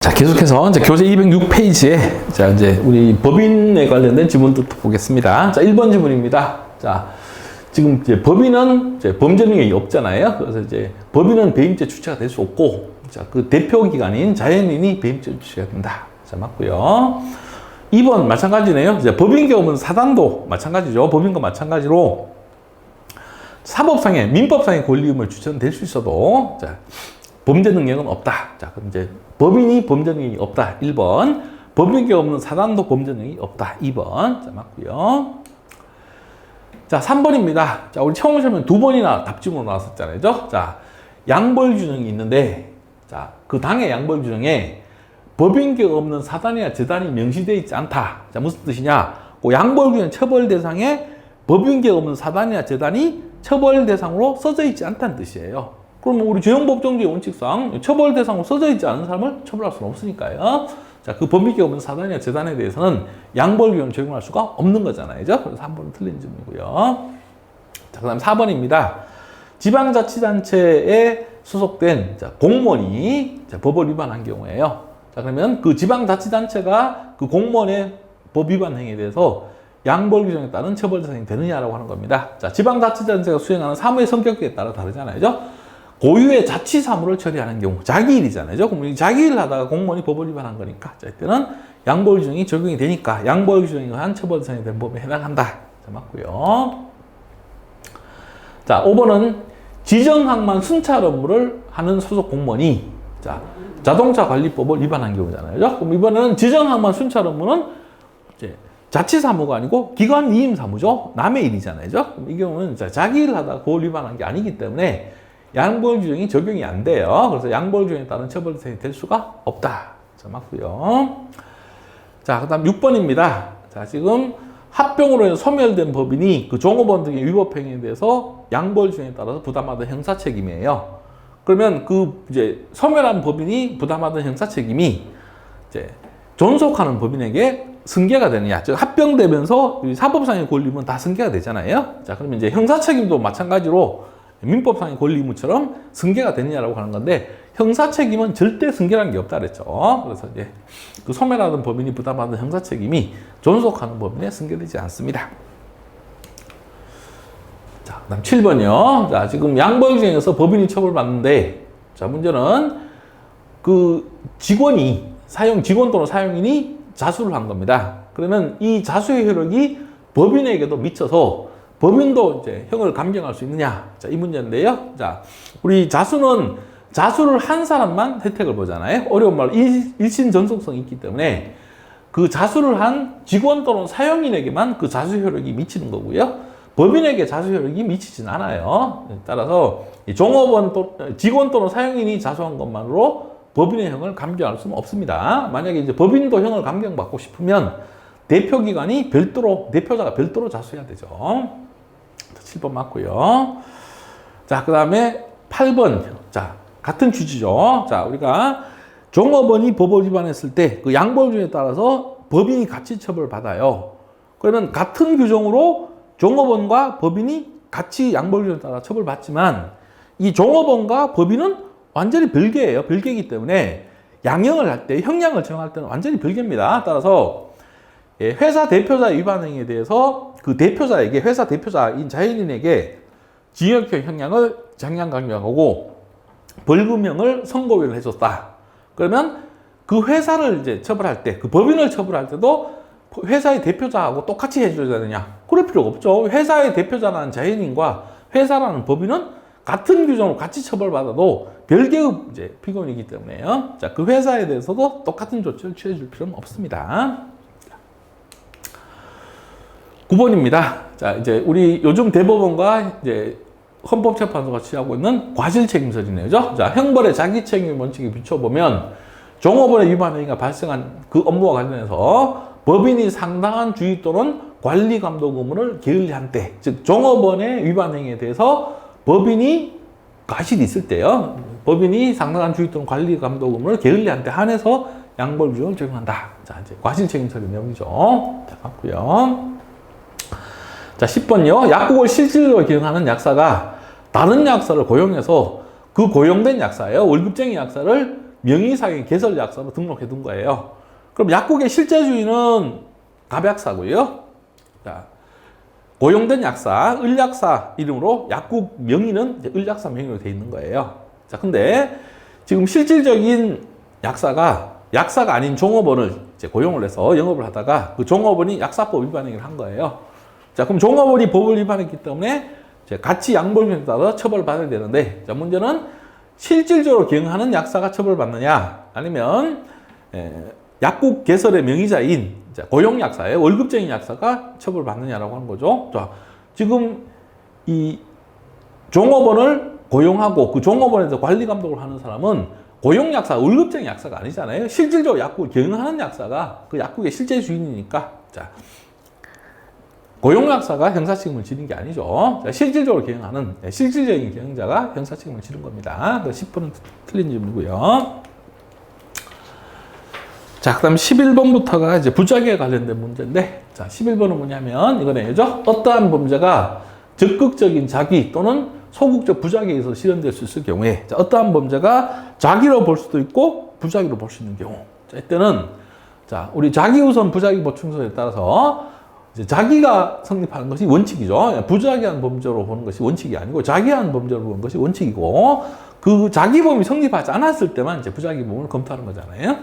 자, 계속해서 이제 교재 206페이지에 자, 이제 우리 법인에 관련된 지문도 보겠습니다. 자, 1번 지문입니다. 자, 지금 이제 법인은 이제 범죄 능력이 없잖아요. 그래서 이제 법인은 배임죄 주체가 될 수 없고, 자, 그 대표 기관인 자연인이 배임죄 주체가 된다. 자, 맞고요. 2번 마찬가지네요. 이제 법인 경우는 사단도 마찬가지죠. 법인과 마찬가지로 사법상의 민법상의 권리의무를 주체는 될 수 있어도 자, 범죄 능력은 없다. 자, 그럼 이제 법인이 범죄 능력이 없다. 1번. 법인이 없는 사단도 범죄 능력이 없다. 2번. 자, 맞고요. 자, 3번입니다. 자, 우리 처음 시험은 2번이나 답지문으로 나왔었잖아요. 자, 양벌 규정이 있는데, 자, 그 당의 양벌 규정에 법인격 없는 사단이나 재단이 명시되어 있지 않다. 자, 무슨 뜻이냐? 그 양벌 규정 처벌 대상에 법인격 없는 사단이나 재단이 처벌 대상으로 써져 있지 않다는 뜻이에요. 그럼 우리 죄형법정주의 원칙상 처벌 대상으로 써져 있지 않은 사람을 처벌할 수는 없으니까요. 자, 그 법인격 없는 사단이나 재단에 대해서는 양벌 규정을 적용할 수가 없는 거잖아요. 그래서 3번은 틀린 점이고요. 자, 그 다음 4번입니다. 지방자치단체에 소속된 공무원이 법을 위반한 경우에요. 자, 그러면 그 지방자치단체가 그 공무원의 법 위반 행위에 대해서 양벌 규정에 따른 처벌 대상이 되느냐라고 하는 겁니다. 자, 지방자치단체가 수행하는 사무의 성격에 따라 다르잖아요. 고유의 자치 사무를 처리하는 경우, 자기 일이잖아요. 그럼 이 자기 일을 하다가 공무원이 법을 위반한 거니까, 자, 이때는 양벌 규정이 적용이 되니까 양벌 규정에 의한 처벌 대상이 된 법에 해당한다. 자, 맞고요. 자, 5번은 지정항만 순찰 업무를 하는 소속 공무원이 자, 자동차 관리법을 위반한 경우잖아요. 그럼 이번에는 지정항만 순찰 업무는 이제 자치 사무가 아니고 기관 위임 사무죠. 남의 일이잖아요. 이 경우는 자기 일을 하다가 그걸 위반한 게 아니기 때문에 양벌 규정이 적용이 안 돼요. 그래서 양벌 규정에 따른 처벌 대상이 될 수가 없다. 자, 맞고요. 자, 그 다음 6번입니다. 자, 지금 합병으로 해서 소멸된 법인이 그 종업원 등의 위법 행위에 대해서 양벌 규정에 따라서 부담하던 형사 책임이에요. 그러면 그 이제 소멸한 법인이 부담하던 형사 책임이 이제 존속하는 법인에게 승계가 되느냐. 즉 합병되면서 사법상의 권리는 다 승계가 되잖아요. 자, 그러면 이제 형사 책임도 마찬가지로 민법상의 권리 의무처럼 승계가 되느냐라고 하는 건데, 형사 책임은 절대 승계라는 게 없다 그랬죠. 그래서 이제 그 소멸하던 법인이 부담하는 형사 책임이 존속하는 법인에 승계되지 않습니다. 자, 그다음 7번이요. 자, 지금 양벌 규정에서 법인이 처벌받는데, 자, 문제는 그 직원 또는 사용인이 자수를 한 겁니다. 그러면 이 자수의 효력이 법인에게도 미쳐서 법인도 이제 형을 감경할 수 있느냐? 자, 이 문제인데요. 자, 우리 자수는 자수를 한 사람만 혜택을 보잖아요. 어려운 말로 일신 전속성이 있기 때문에 그 자수를 한 직원 또는 사용인에게만 그 자수 효력이 미치는 거고요. 법인에게 자수 효력이 미치진 않아요. 따라서 직원 또는 사용인이 자수한 것만으로 법인의 형을 감경할 수는 없습니다. 만약에 이제 법인도 형을 감경받고 싶으면 대표기관이 대표자가 별도로 자수해야 되죠. 7번 맞고요. 자, 그 다음에 8번. 자, 같은 취지죠. 자, 우리가 종업원이 법을 위반했을 때 그 양벌 규정에 따라서 법인이 같이 처벌받아요. 그러면 같은 규정으로 종업원과 법인이 같이 양벌 규정에 따라 처벌받지만 이 종업원과 법인은 완전히 별개예요. 별개이기 때문에 양형을 할 때, 형량을 정할 때는 완전히 별개입니다. 따라서 회사 대표자 위반 행위에 대해서 그 대표자에게, 회사 대표자인 자연인에게 징역형 형량을 장량 강경하고 벌금형을 선고를 해줬다. 그러면 그 회사를 이제 처벌할 때, 그 법인을 처벌할 때도 회사의 대표자하고 똑같이 해줘야 되느냐? 그럴 필요가 없죠. 회사의 대표자라는 자연인과 회사라는 법인은 같은 규정으로 같이 처벌받아도 별개의 이제 피고인이기 때문에요. 자, 그 회사에 대해서도 똑같은 조치를 취해줄 필요는 없습니다. 9번입니다. 자, 이제 우리 요즘 대법원과 이제 헌법재판소가 취하고 있는 과실책임설이네요. 자, 형벌의 자기책임 원칙에 비춰보면 종업원의 위반 행위가 발생한 그 업무와 관련해서 법인이 상당한 주의 또는 관리 감독 의무를 게을리한 때, 즉 종업원의 위반 행위에 대해서 법인이 과실이 있을 때요. 법인이 상당한 주의 또는 관리 감독 의무를 게을리한 때 한해서 양벌 규정을 적용한다. 자, 이제 과실책임설의 내용이죠. 자, 맞고요. 자, 10번요. 약국을 실질적으로 기능하는 약사가 다른 약사를 고용해서 그 고용된 약사예요. 월급쟁이 약사를 명의사용 개설약사로 등록해 둔 거예요. 그럼 약국의 실제 주인은 갑약사고요. 자, 고용된 약사, 을약사 이름으로 약국 명의는 이제 을약사 명의로 되어 있는 거예요. 자, 근데 지금 실질적인 약사가 아닌 종업원을 이제 고용을 해서 영업을 하다가 그 종업원이 약사법 위반 행위를 한 거예요. 자, 그럼 종업원이 법을 위반했기 때문에 이제 같이 양벌금에 따라 처벌받아야 되는데, 자, 문제는 실질적으로 경영하는 약사가 처벌받느냐, 아니면 약국 개설의 명의자인 고용약사예요. 월급쟁이 약사가 처벌받느냐라고 하는 거죠. 자, 지금 이 종업원을 고용하고 그 종업원에서 관리 감독을 하는 사람은 고용약사, 월급쟁이 약사가 아니잖아요. 실질적으로 약국을 경영하는 약사가 그 약국의 실제 주인이니까. 자, 고용약사가 형사책임을 지는 게 아니죠. 자, 실질적으로 경영하는, 실질적인 경영자가 형사책임을 지는 겁니다. 그 10번은 틀린 질문이고요. 자, 그 다음 11번부터가 이제 부작위에 관련된 문제인데, 자, 11번은 뭐냐면, 이거네요. 어떠한 범죄가 적극적인 자기 또는 소극적 부작위에 의해서 실현될 수 있을 경우에, 자, 어떠한 범죄가 자기로 볼 수도 있고, 부작위로 볼 수 있는 경우. 자, 이때는, 자, 우리 자기우선 부작위 보충설에 따라서, 이제 자기가 성립하는 것이 원칙이죠. 부작위한 범죄로 보는 것이 원칙이 아니고, 자기한 범죄로 보는 것이 원칙이고, 그 자기범이 성립하지 않았을 때만 이제 부작위범을 검토하는 거잖아요.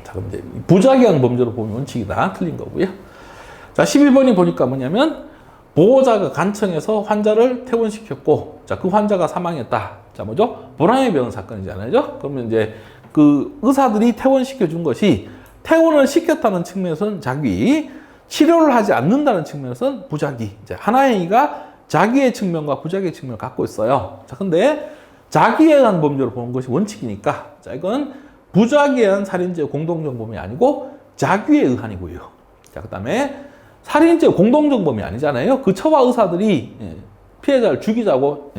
자, 그럼 이제 부작위한 범죄로 보면 원칙이다. 틀린 거고요. 자, 12번이 보니까 뭐냐면, 보호자가 간청해서 환자를 퇴원시켰고, 자, 그 환자가 사망했다. 자, 뭐죠? 불황에 병원 사건이잖아요. 그러면 이제 그 의사들이 퇴원시켜 준 것이 퇴원을 시켰다는 측면에서는 자기, 치료를 하지 않는다는 측면에서는 부작위. 이제 하나의 행위가 자기의 측면과 부작위의 측면을 갖고 있어요. 자, 근데 자기에 의한 범죄로 보는 것이 원칙이니까, 자, 이건 부작위에 의한 살인죄 공동정범이 아니고 자기에 의한이고요. 자, 그 다음에 살인죄 공동정범이 아니잖아요. 그 처와 의사들이 피해자를 죽이자고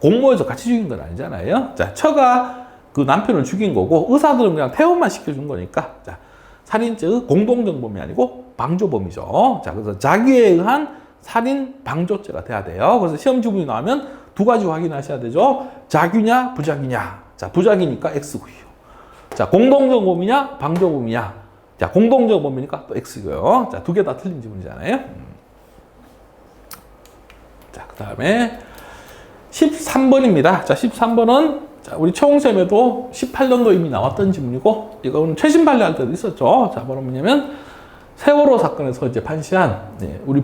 공모해서 같이 죽인 건 아니잖아요. 자, 처가 그 남편을 죽인 거고 의사들은 그냥 퇴원만 시켜준 거니까, 자, 살인죄의 공동정범이 아니고 방조범이죠. 자, 그래서 자기에 의한 살인 방조죄가 돼야 돼요. 그래서 시험 지문이 나오면 두 가지 확인하셔야 되죠. 자기냐 부작위냐. 자, 부작위니까 X고요. 자, 공동정범이냐 방조범이냐. 자, 공동정범이니까 또 X고요. 자, 두 개 다 틀린 지문이잖아요. 자, 그 다음에 13번입니다. 자, 13번은 자, 우리 최홍쌤에도 18년도 이미 나왔던 지문이고, 이거는 최신 판례할 때도 있었죠. 자, 뭐냐면 세월호 사건에서 이제 판시한 우리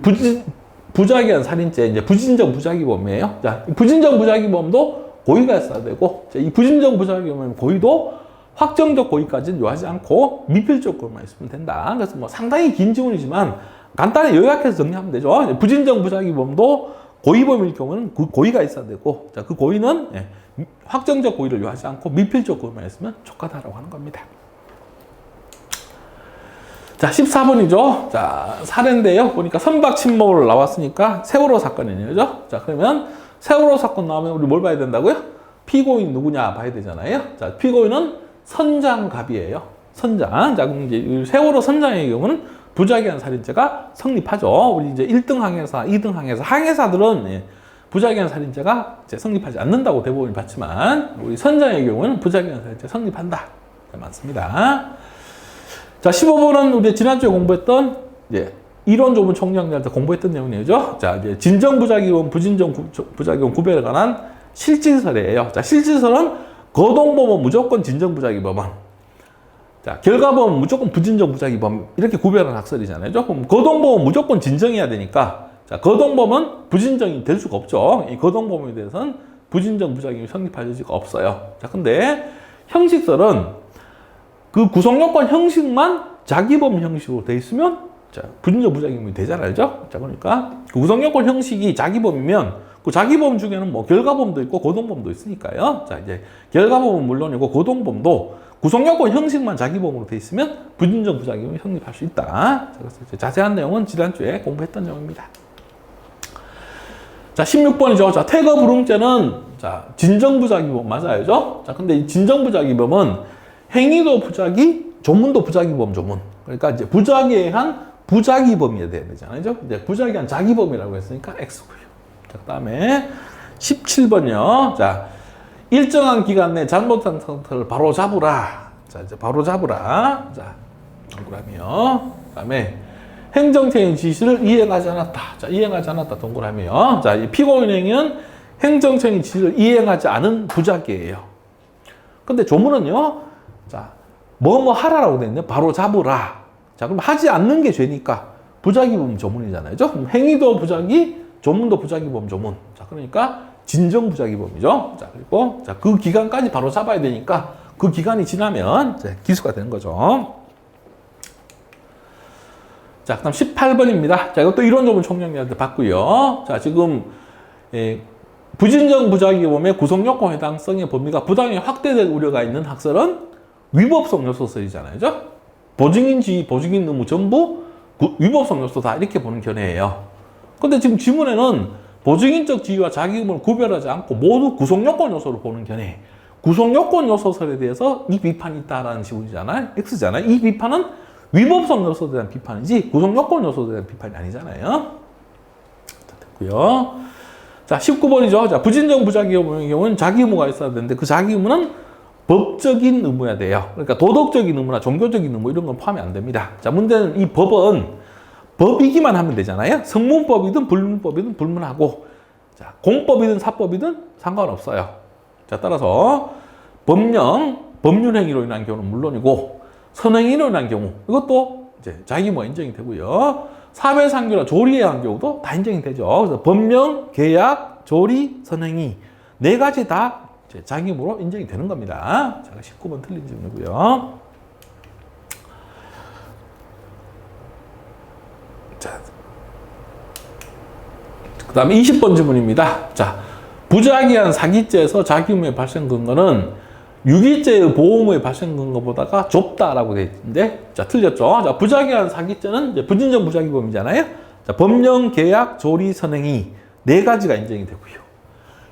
부작위한 살인죄, 이제 부진정 부작위범이에요. 자, 부진정 부작위범도 고의가 있어야 되고, 자, 이 부진정 부작위범의 고의도 확정적 고의까지는 요하지 않고 미필적 고의만 있으면 된다. 그래서 뭐 상당히 긴 지문이지만 간단히 요약해서 정리하면 되죠. 부진정 부작위범도 고의범일 경우는 그 고의가 있어야 되고, 자, 그 고의는 확정적 고의를 요하지 않고 미필적 고의만 있으면 족하다라고 하는 겁니다. 자, 14번이죠. 자, 사례인데요. 보니까 선박 침몰을 나왔으니까 세월호 사건이네요. 그죠? 자, 그러면 세월호 사건 나오면 우리 뭘 봐야 된다고요? 피고인 누구냐 봐야 되잖아요. 자, 피고인은 선장갑이에요. 선장. 자, 그럼 이제 세월호 선장의 경우는 부작위한 살인죄가 성립하죠. 우리 이제 1등 항해사, 2등 항해사, 항해사들은 부작위한 살인죄가 이제 성립하지 않는다고 대법원이 봤지만, 우리 선장의 경우는 부작위한 살인죄 성립한다. 맞습니다. 자, 15번은 우리 지난주에 공부했던 이론 조문 총량할 때 공부했던 내용이죠. 자, 이제 진정 부작위범, 부진정 부작위범 구별에 관한 실질설이에요. 자, 실질설은 거동범은 무조건 진정 부작위범, 자, 결과범은 무조건 부진정 부작위범, 이렇게 구별한 학설이잖아요. 그럼 거동범은 무조건 진정해야 되니까, 자, 거동범은 부진정이 될 수가 없죠. 이 거동범에 대해서는 부진정 부작위범이 성립할 여지가 없어요. 자, 근데 형식설은 그 구성요건 형식만 자기범 형식으로 돼 있으면, 자, 부진정 부작위범이 되잖아요. 자, 그러니까 그 구성요건 형식이 자기범이면 그 자기범 중에는 뭐 결과범도 있고 고동범도 있으니까요. 자, 이제 결과범은 물론이고 고동범도 구성요건 형식만 자기범으로 돼 있으면 부진정 부작위범이 성립할 수 있다. 자, 그래서 이제 자세한 내용은 지난주에 공부했던 내용입니다. 자, 16번이죠. 자, 퇴거불응죄는 자, 진정부작위범 맞아요. 자, 근데 이 진정부작위범은 행위도 부작위, 조문도 부작위범 조문. 그러니까 이제 부작위에 의한 부작위범이어야 되잖아요. 이제 부작위한 자기범이라고 했으니까 X고요. 자, 그 다음에 17번이요. 자, 일정한 기간 내 잘못한 상태를 바로 잡으라. 자, 이제 바로 잡으라. 자, 동그라미요. 그다음에 행정처의 지시를 이행하지 않았다. 자, 이행하지 않았다. 동그라미요. 자, 이 피고인행위는 행정처의 지시를 이행하지 않은 부작위예요. 근데 조문은요. 자, 뭐뭐 하라라고 돼 있네. 바로 잡으라. 자, 그럼 하지 않는 게 죄니까 부작위 보면 조문이잖아요. 그럼 행위도 부작위, 조문도 부작위 보면 조문. 자, 그러니까 진정 부작위 범위죠. 자, 그리고 자, 그 기간까지 바로 잡아야 되니까 그 기간이 지나면 이제 기수가 되는 거죠. 자, 그다음 18번입니다. 자, 이것도 이론조문 총령님한테 받고요. 자, 지금 부진정 부작위 범위의 구성요건 해당성의 범위가 부당히 확대될 우려가 있는 학설은 위법성 요소설이잖아요. 그죠? 보증인 지위, 보증인 의무 전부 위법성 요소다 이렇게 보는 견해예요. 근데 지금 지문에는 보증인적 지위와 자기 의무를 구별하지 않고 모두 구성요건 요소로 보는 견해. 구성요건 요소설에 대해서 이 비판이 있다라는 지문이잖아요. X잖아요. 이 비판은 위법성 요소에 대한 비판이지 구성요건 요소에 대한 비판이 아니잖아요. 됐고요. 자, 19번이죠. 자, 부진정 부작위 의무의 경우는 자기 의무가 있어야 되는데 그 자기 의무는 법적인 의무야 돼요. 그러니까 도덕적인 의무나 종교적인 의무 이런 건 포함이 안 됩니다. 자, 문제는 이 법은 법이기만 하면 되잖아요. 성문법이든 불문법이든 불문하고, 자, 공법이든 사법이든 상관없어요. 자, 따라서 법령, 법률행위로 인한 경우는 물론이고 선행위로 인한 경우 이것도 이제 자기 의무가 인정이 되고요. 사회상규나 조리에 의한 경우도 다 인정이 되죠. 그래서 법령, 계약, 조리, 선행위 네 가지 다 이제 자기 의무로 인정이 되는 겁니다. 자, 19번 틀린 질문이고요. 자, 그 다음에 20번 질문입니다. 자, 부작위한 사기죄에서 자기 의무의 발생 근거는 유기죄의 보호의무의 발생 근거보다가 좁다라고 되어 있는데, 자, 틀렸죠. 자, 부작위한 사기죄는 이제 부진정 부작위범이잖아요. 자, 법령, 계약, 조리, 선행위 네 가지가 인정이 되고요.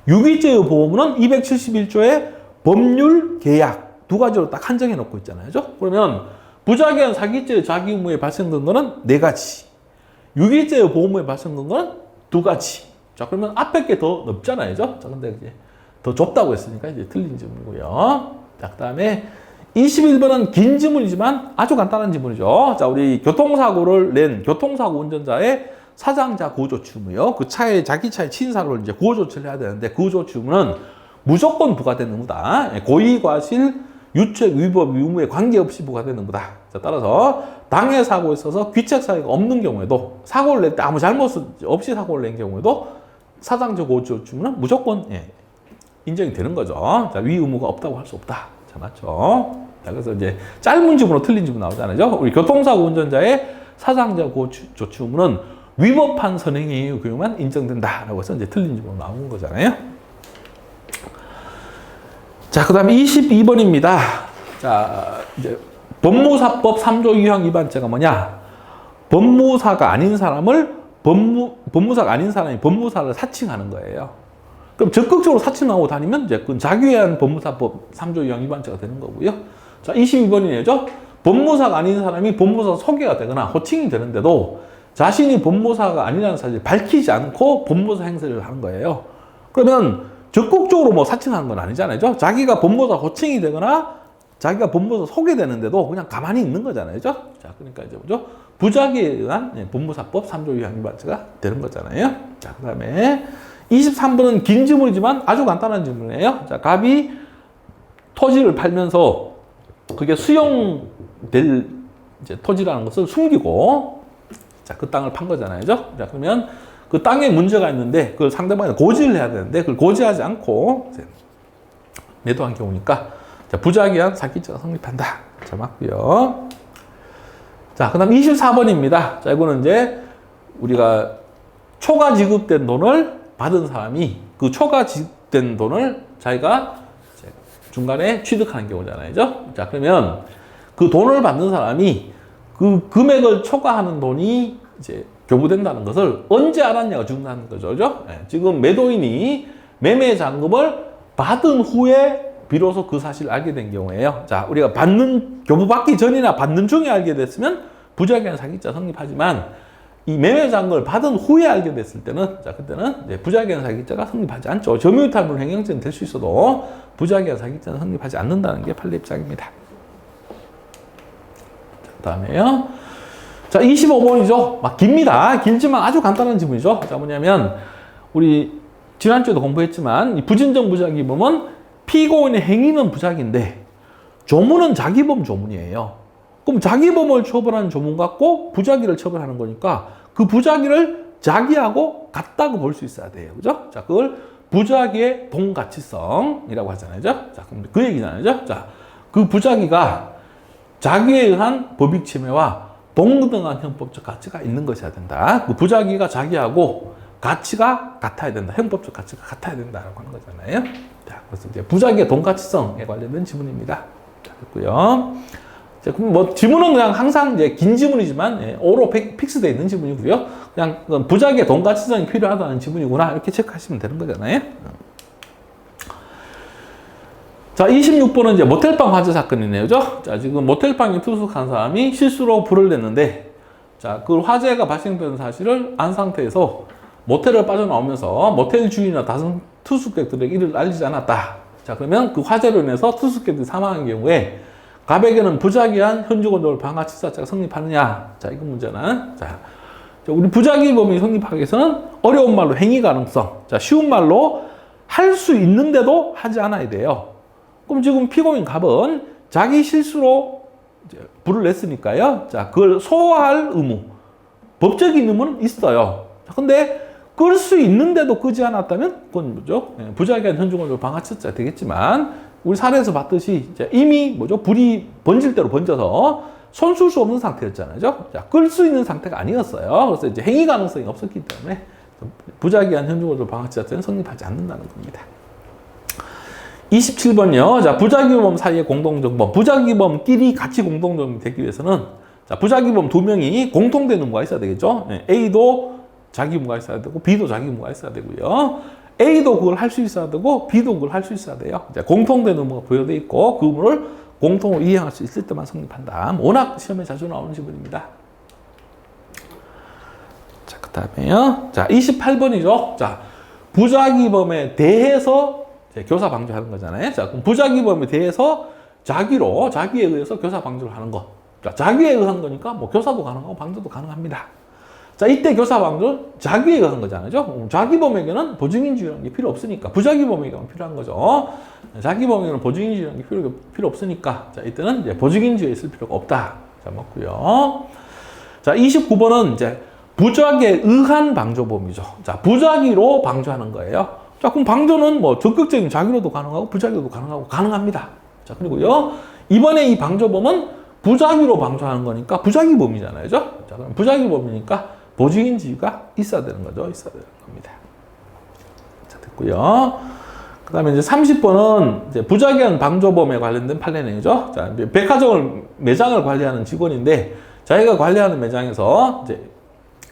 유기죄의 보호의무는 271조의 법률, 계약 두 가지로 딱 한정해 놓고 있잖아요. 그죠? 그러면 부작위한 사기죄의 자기 의무의 발생 근거는 네 가지. 유기죄의 보호의무의 발생 근거는 두 가지. 자, 그러면 앞에 게 더 넓잖아요. 그죠? 자, 근데 이제 더 좁다고 했으니까 이제 틀린 질문이고요. 자, 그 다음에 21번은 긴 질문이지만 아주 간단한 질문이죠. 자, 우리 교통사고를 낸 교통사고 운전자의 사상자 구호조치의무요. 그 차에, 자기 차에 치인 사고를 이제 구호조치를 해야 되는데 구호조치의무는 무조건 부과되는 의무다. 고의, 과실, 유책, 위법, 의무에 관계없이 부과되는 의무다. 자, 따라서 당해 사고에 있어서 귀책 사유가 없는 경우에도 사고를 낼 때 아무 잘못 없이 사고를 낸 경우에도 사상자 구호조치의무는 무조건 인정이 되는 거죠. 자, 위 의무가 없다고 할 수 없다. 자, 맞죠? 자, 그래서 이제 짧은 질문으로 틀린 질문 나오잖아요. 우리 교통사고 운전자의 사상자 구호조치 의무는 위법한 선행의 경우만 인정된다라고 해서 이제 틀린 질문 나오는 거잖아요. 자, 그 다음에 22번입니다. 자, 이제 법무사법 3조 2항 위반죄가 뭐냐? 법무사가 아닌 사람을 법무사가 아닌 사람이 법무사를 사칭하는 거예요. 그럼 적극적으로 사칭하고 다니면 이제 그건 자기위한 법무사법 3조 2항 위반죄가 되는 거고요. 자, 22번이죠. 법무사가 아닌 사람이 법무사 소개가 되거나 호칭이 되는데도 자신이 법무사가 아니라는 사실을 밝히지 않고 법무사 행세를 하는 거예요. 그러면 적극적으로 뭐 사칭하는 건 아니잖아요. 자기가 법무사 호칭이 되거나 자기가 법무사 소개되는데도 그냥 가만히 있는 거잖아요. 자, 그러니까 이제 뭐죠? 부작위에 의한 법무사법 3조 2항 위반죄가 되는 거잖아요. 자, 그 다음에 23번은 긴 질문이지만 아주 간단한 질문이에요. 자, 갑이 토지를 팔면서 그게 수용될 이제 토지라는 것을 숨기고, 자, 그 땅을 판 거잖아요. 자, 그러면 그 땅에 문제가 있는데 그걸 상대방이 고지를 해야 되는데 그걸 고지하지 않고 이제 매도한 경우니까, 자, 부작위한 사기죄가 성립한다. 자, 맞고요. 자, 그 다음 24번입니다. 자, 이거는 이제 우리가 초과 지급된 돈을 받은 사람이 그 초과 지급된 돈을 자기가 중간에 취득하는 경우잖아요. 자, 그러면 그 돈을 받는 사람이 그 금액을 초과하는 돈이 이제 교부된다는 것을 언제 알았냐가 중요한 거죠. 그죠? 지금 매도인이 매매 잔금을 받은 후에 비로소 그 사실을 알게 된 경우에요. 자, 우리가 교부받기 전이나 받는 중에 알게 됐으면 부작위한 사기죄 성립하지만 이 매매장을 받은 후에 알게 됐을 때는, 자, 그때는 이제 부자기한 사기죄가 성립하지 않죠. 점유유탈물 횡령죄는 될 수 있어도 부자기한 사기죄는 성립하지 않는다는 게 판례 입장입니다. 그 다음에요. 자, 25번이죠. 막 깁니다. 길지만 아주 간단한 지문이죠. 자, 뭐냐면, 우리 지난주에도 공부했지만, 이 부진정 부자기범은 피고인의 행위는 부자기인데, 조문은 자기범 조문이에요. 그럼 자기범을 처벌하는 조문 갖고 부자기를 처벌하는 거니까 그 부자기를 자기하고 같다고 볼 수 있어야 돼요. 그죠? 자, 그걸 부자기의 동가치성이라고 하잖아요. 자, 그럼 그 얘기잖아요. 자, 그 부자기가 자기에 의한 법익 침해와 동등한 형법적 가치가 있는 것이어야 된다. 그 부자기가 자기하고 가치가 같아야 된다. 형법적 가치가 같아야 된다라고 하는 거잖아요. 자, 그래서 이제 부자기의 동가치성에 관련된 지문입니다. 자, 됐고요. 자, 그럼 뭐 지문은 그냥 항상 이제 긴 지문이지만 오로 픽스되어 있는 지문이고요. 그냥 부자기의 동가치성이 필요하다는 지문이구나 이렇게 체크하시면 되는 거잖아요. 자, 26번은 이제 모텔방 화재 사건이네요. 그죠? 자, 지금 모텔방에 투숙한 사람이 실수로 불을 냈는데, 자, 그 화재가 발생된 사실을 안 상태에서 모텔을 빠져나오면서 모텔 주인이나 다른 투숙객들에게 이를 알리지 않았다. 자, 그러면 그 화재로 인해서 투숙객들이 사망한 경우에 가백에는 부자기한 현주건조물 방화치사죄가 성립하느냐? 자, 이거 문제는. 자, 우리 부자기범이 성립하기 위해서는 어려운 말로 행위 가능성. 자, 쉬운 말로 할 수 있는데도 하지 않아야 돼요. 그럼 지금 피고인 갑은 자기 실수로 이제 불을 냈으니까요. 자, 그걸 소화할 의무. 법적인 의무는 있어요. 근데 끌 수 있는데도 끄지 않았다면 그건 뭐죠? 부자기한 현주건조물 방화치사죄가 되겠지만 우리 사례에서 봤듯이 이미 뭐죠? 불이 번질 대로 번져서 손쓸 수 없는 상태였잖아요. 자, 끌 수 있는 상태가 아니었어요. 그래서 이제 행위 가능성이 없었기 때문에 부자기한 현주건조물 방화치사죄는 성립하지 않는다는 겁니다. 27번요. 자, 부자기범 사이의 공동정범. 부자기범끼리 같이 공동정범이 되기 위해서는 자, 부자기범 두 명이 공통된 의무가 있어야 되겠죠. A도 자기 의무가 있어야 되고 B도 자기 의무가 있어야 되고요. A도 그걸 할 수 있어야 되고 B도 그걸 할 수 있어야 돼요. 이제 공통된 의무가 부여되어 있고 그 의무를 공통으로 이행할 수 있을 때만 성립한다. 워낙 시험에 자주 나오는 지문입니다. 자, 그 다음에요. 자, 28번이죠. 자, 부자기범에 대해서 이제 교사 방조하는 거잖아요. 자, 그럼 부자기범에 대해서 자기에 의해서 교사 방조를 하는 거. 자, 자기에 의한 거니까 뭐 교사도 가능하고 방조도 가능합니다. 자, 이때 교사 방조는 자기에 의한 거잖아요. 자기범에게는 보증인지라는 게 필요 없으니까 부자기범에게만 필요한 거죠. 자기범에게는 보증인지라는 게 필요 없으니까 자, 이때는 이제 보증인지에 있을 필요가 없다. 자, 맞고요. 자, 29번은 이제 부자기에 의한 방조범이죠. 자, 부자기로 방조하는 거예요. 자, 그럼 방조는 뭐 적극적인 자기로도 가능하고 부자기로도 가능합니다. 자, 그리고요. 이번에 이 방조범은 부자기로 방조하는 거니까 부자기범이잖아요. 자, 그럼 부자기범이니까 보증인지가 있어야 되는 거죠. 있어야 되는 겁니다. 자, 됐고요. 그 다음에 이제 30번은 이제 부자기한 방조범에 관련된 판례 내용이죠. 자, 매장을 관리하는 직원인데 자기가 관리하는 매장에서 이제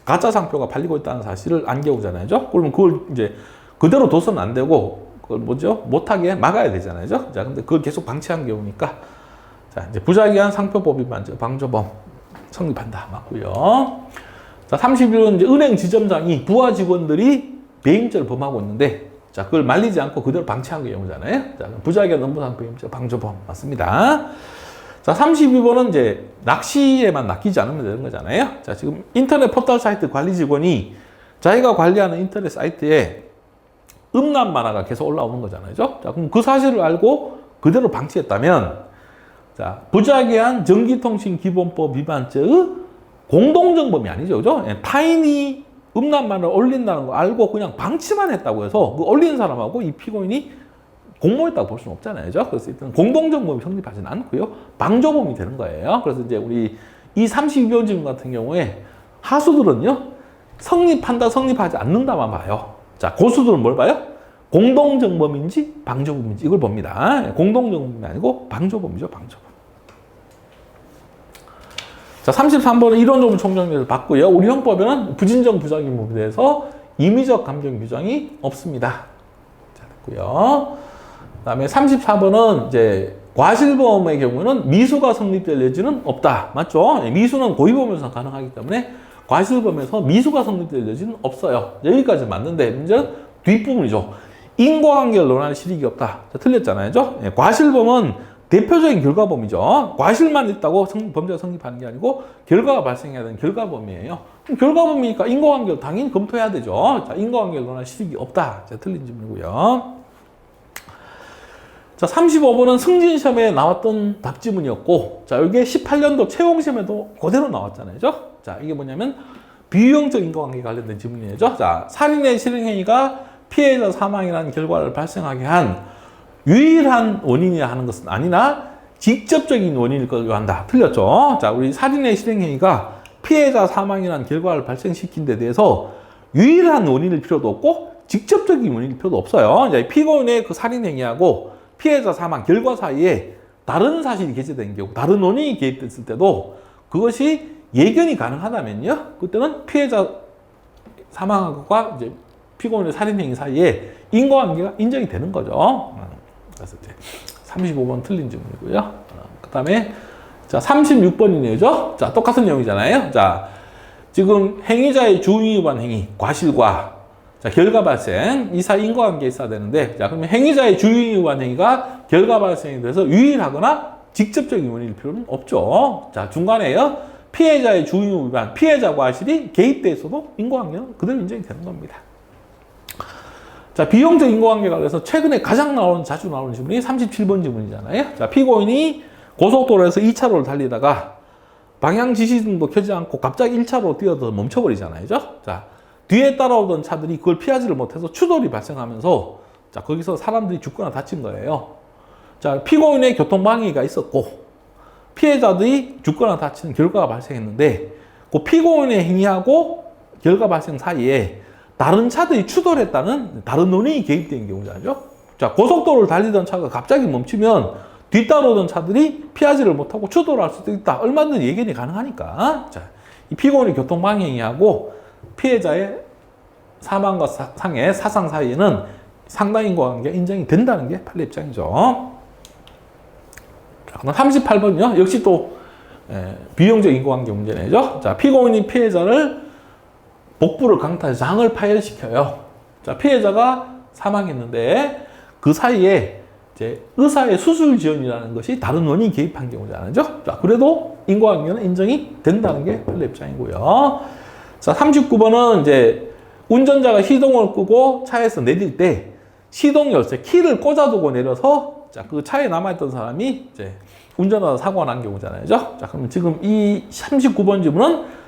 가짜 상표가 팔리고 있다는 사실을 안겨오잖아요. 그러면 그걸 이제 그대로 둬서는 안 되고 그걸 뭐죠? 못하게 막아야 되잖아요. 자, 근데 그걸 계속 방치한 경우니까 자, 이제 부자기한 상표법 위반 방조범 성립한다. 맞고요. 자, 31은 이제 은행 지점장이 부하 직원들이 배임죄를 범하고 있는데, 자, 그걸 말리지 않고 그대로 방치한 경우잖아요. 자, 부자기한 업무상 배임죄 방조범 맞습니다. 자, 32번은 이제 낚시에만 낚이지 않으면 되는 거잖아요. 자, 지금 인터넷 포털 사이트 관리 직원이 자기가 관리하는 인터넷 사이트에 음란 만화가 계속 올라오는 거잖아요. 자, 그럼 그 사실을 알고 그대로 방치했다면, 자, 부자기한 전기통신기본법 위반죄의 공동정범이 아니죠. 그죠? 타인이 음란만을 올린다는 거 알고 그냥 방치만 했다고 해서 그 올린 사람하고 이 피고인이 공모했다고 볼 수는 없잖아요. 그래서 일단 공동정범이 성립하지는 않고요. 방조범이 되는 거예요. 그래서 이제 우리 이 32번 질문 같은 경우에 하수들은요, 성립한다, 성립하지 않는다만 봐요. 자, 고수들은 뭘 봐요? 공동정범인지 방조범인지 이걸 봅니다. 공동정범이 아니고 방조범이죠. 방조범. 자, 33번은 이론적으로 총정리를 받고요. 우리 형법에는 부진정 부자기범에 대해서 임의적 감경 규정이 없습니다. 자, 됐고요. 그 다음에 34번은 이제 과실범의 경우는 미수가 성립될 여지는 없다. 맞죠? 미수는 고의범에서 가능하기 때문에 과실범에서 미수가 성립될 여지는 없어요. 여기까지 맞는데 문제는 뒷부분이죠. 인과관계를 논할 실익이 없다. 자, 틀렸잖아요. 예, 과실범은 대표적인 결과범이죠. 과실만 있다고 범죄가 성립하는 게 아니고 결과가 발생해야 되는 결과범이에요. 그럼 결과범이니까 인과관계를 당연히 검토해야 되죠. 자, 인과관계를 논할 실익이 없다. 자, 틀린 질문이고요. 자, 35번은 승진시험에 나왔던 답지문이었고, 자, 이게 18년도 채용시험에도 그대로 나왔잖아요. 자, 이게 뭐냐면 비유형적 인과관계 관련된 지문이에요. 자, 살인의 실행행위가 피해자 사망이라는 결과를 발생하게 한 유일한 원인이라 하는 것은 아니나 직접적인 원인일 것을 한다. 틀렸죠? 자, 우리 살인의 실행행위가 피해자 사망이라는 결과를 발생시킨 데 대해서 유일한 원인일 필요도 없고 직접적인 원인일 필요도 없어요. 이제 피고인의 그 살인행위하고 피해자 사망 결과 사이에 다른 사실이 개재된 경우, 다른 원인이 개입됐을 때도 그것이 예견이 가능하다면요, 그때는 피해자 사망과 이제 피고인의 살인행위 사이에 인과관계가 인정이 되는 거죠. 그래서 이제 35번 틀린 질문이고요. 그 다음에 자, 36번이네요. 자, 똑같은 내용이잖아요. 자, 지금 행위자의 주의 위반 행위, 과실과 자, 결과 발생, 이 사이 인과관계 있어야 되는데, 자, 그러면 행위자의 주의 위반 행위가 결과 발생에 대해서 유일하거나 직접적인 원인일 필요는 없죠. 자, 중간에요. 피해자의 주의 위반, 피해자 과실이 개입돼 있어도 인과관계는 그대로 인정이 되는 겁니다. 자, 비용적 인과관계가 그래서 최근에 가장 자주 나오는 질문이 37번 질문이잖아요. 자, 피고인이 고속도로에서 2차로를 달리다가 방향 지시등도 켜지 않고 갑자기 1차로로 뛰어들어 멈춰버리잖아요. 자, 뒤에 따라오던 차들이 그걸 피하지를 못해서 추돌이 발생하면서 자, 거기서 사람들이 죽거나 다친 거예요. 자, 피고인의 교통방해가 있었고 피해자들이 죽거나 다치는 결과가 발생했는데 그 피고인의 행위하고 결과 발생 사이에 다른 차들이 추돌했다는 다른 원인이 개입된 경우잖아요. 자, 고속도로를 달리던 차가 갑자기 멈추면 뒤따라오던 차들이 피하지를 못하고 추돌할 수도 있다. 얼마든지 예견이 가능하니까. 자, 이 피고인의 교통방해 행위하고 피해자의 사망과 상해, 사상 사이에는 상당히 인과관계가 인정이 된다는 게 판례 입장이죠. 자, 그럼 38번이요. 역시 또 비용적 인과관계 문제네죠. 자, 피고인이 피해자를 복부를 강타해서 장을 파열시켜요. 자, 피해자가 사망했는데 그 사이에 이제 의사의 수술 지연이라는 것이 다른 원인이 개입한 경우잖아요. 자, 그래도 인과관계는 인정이 된다는 게 판례 입장이고요. 자, 39번은 이제 운전자가 시동을 끄고 차에서 내릴 때 시동 열쇠 키를 꽂아두고 내려서 자, 그 차에 남아있던 사람이 이제 운전하다 사고가 난 경우잖아요. 자, 그러면 지금 이 39번 질문은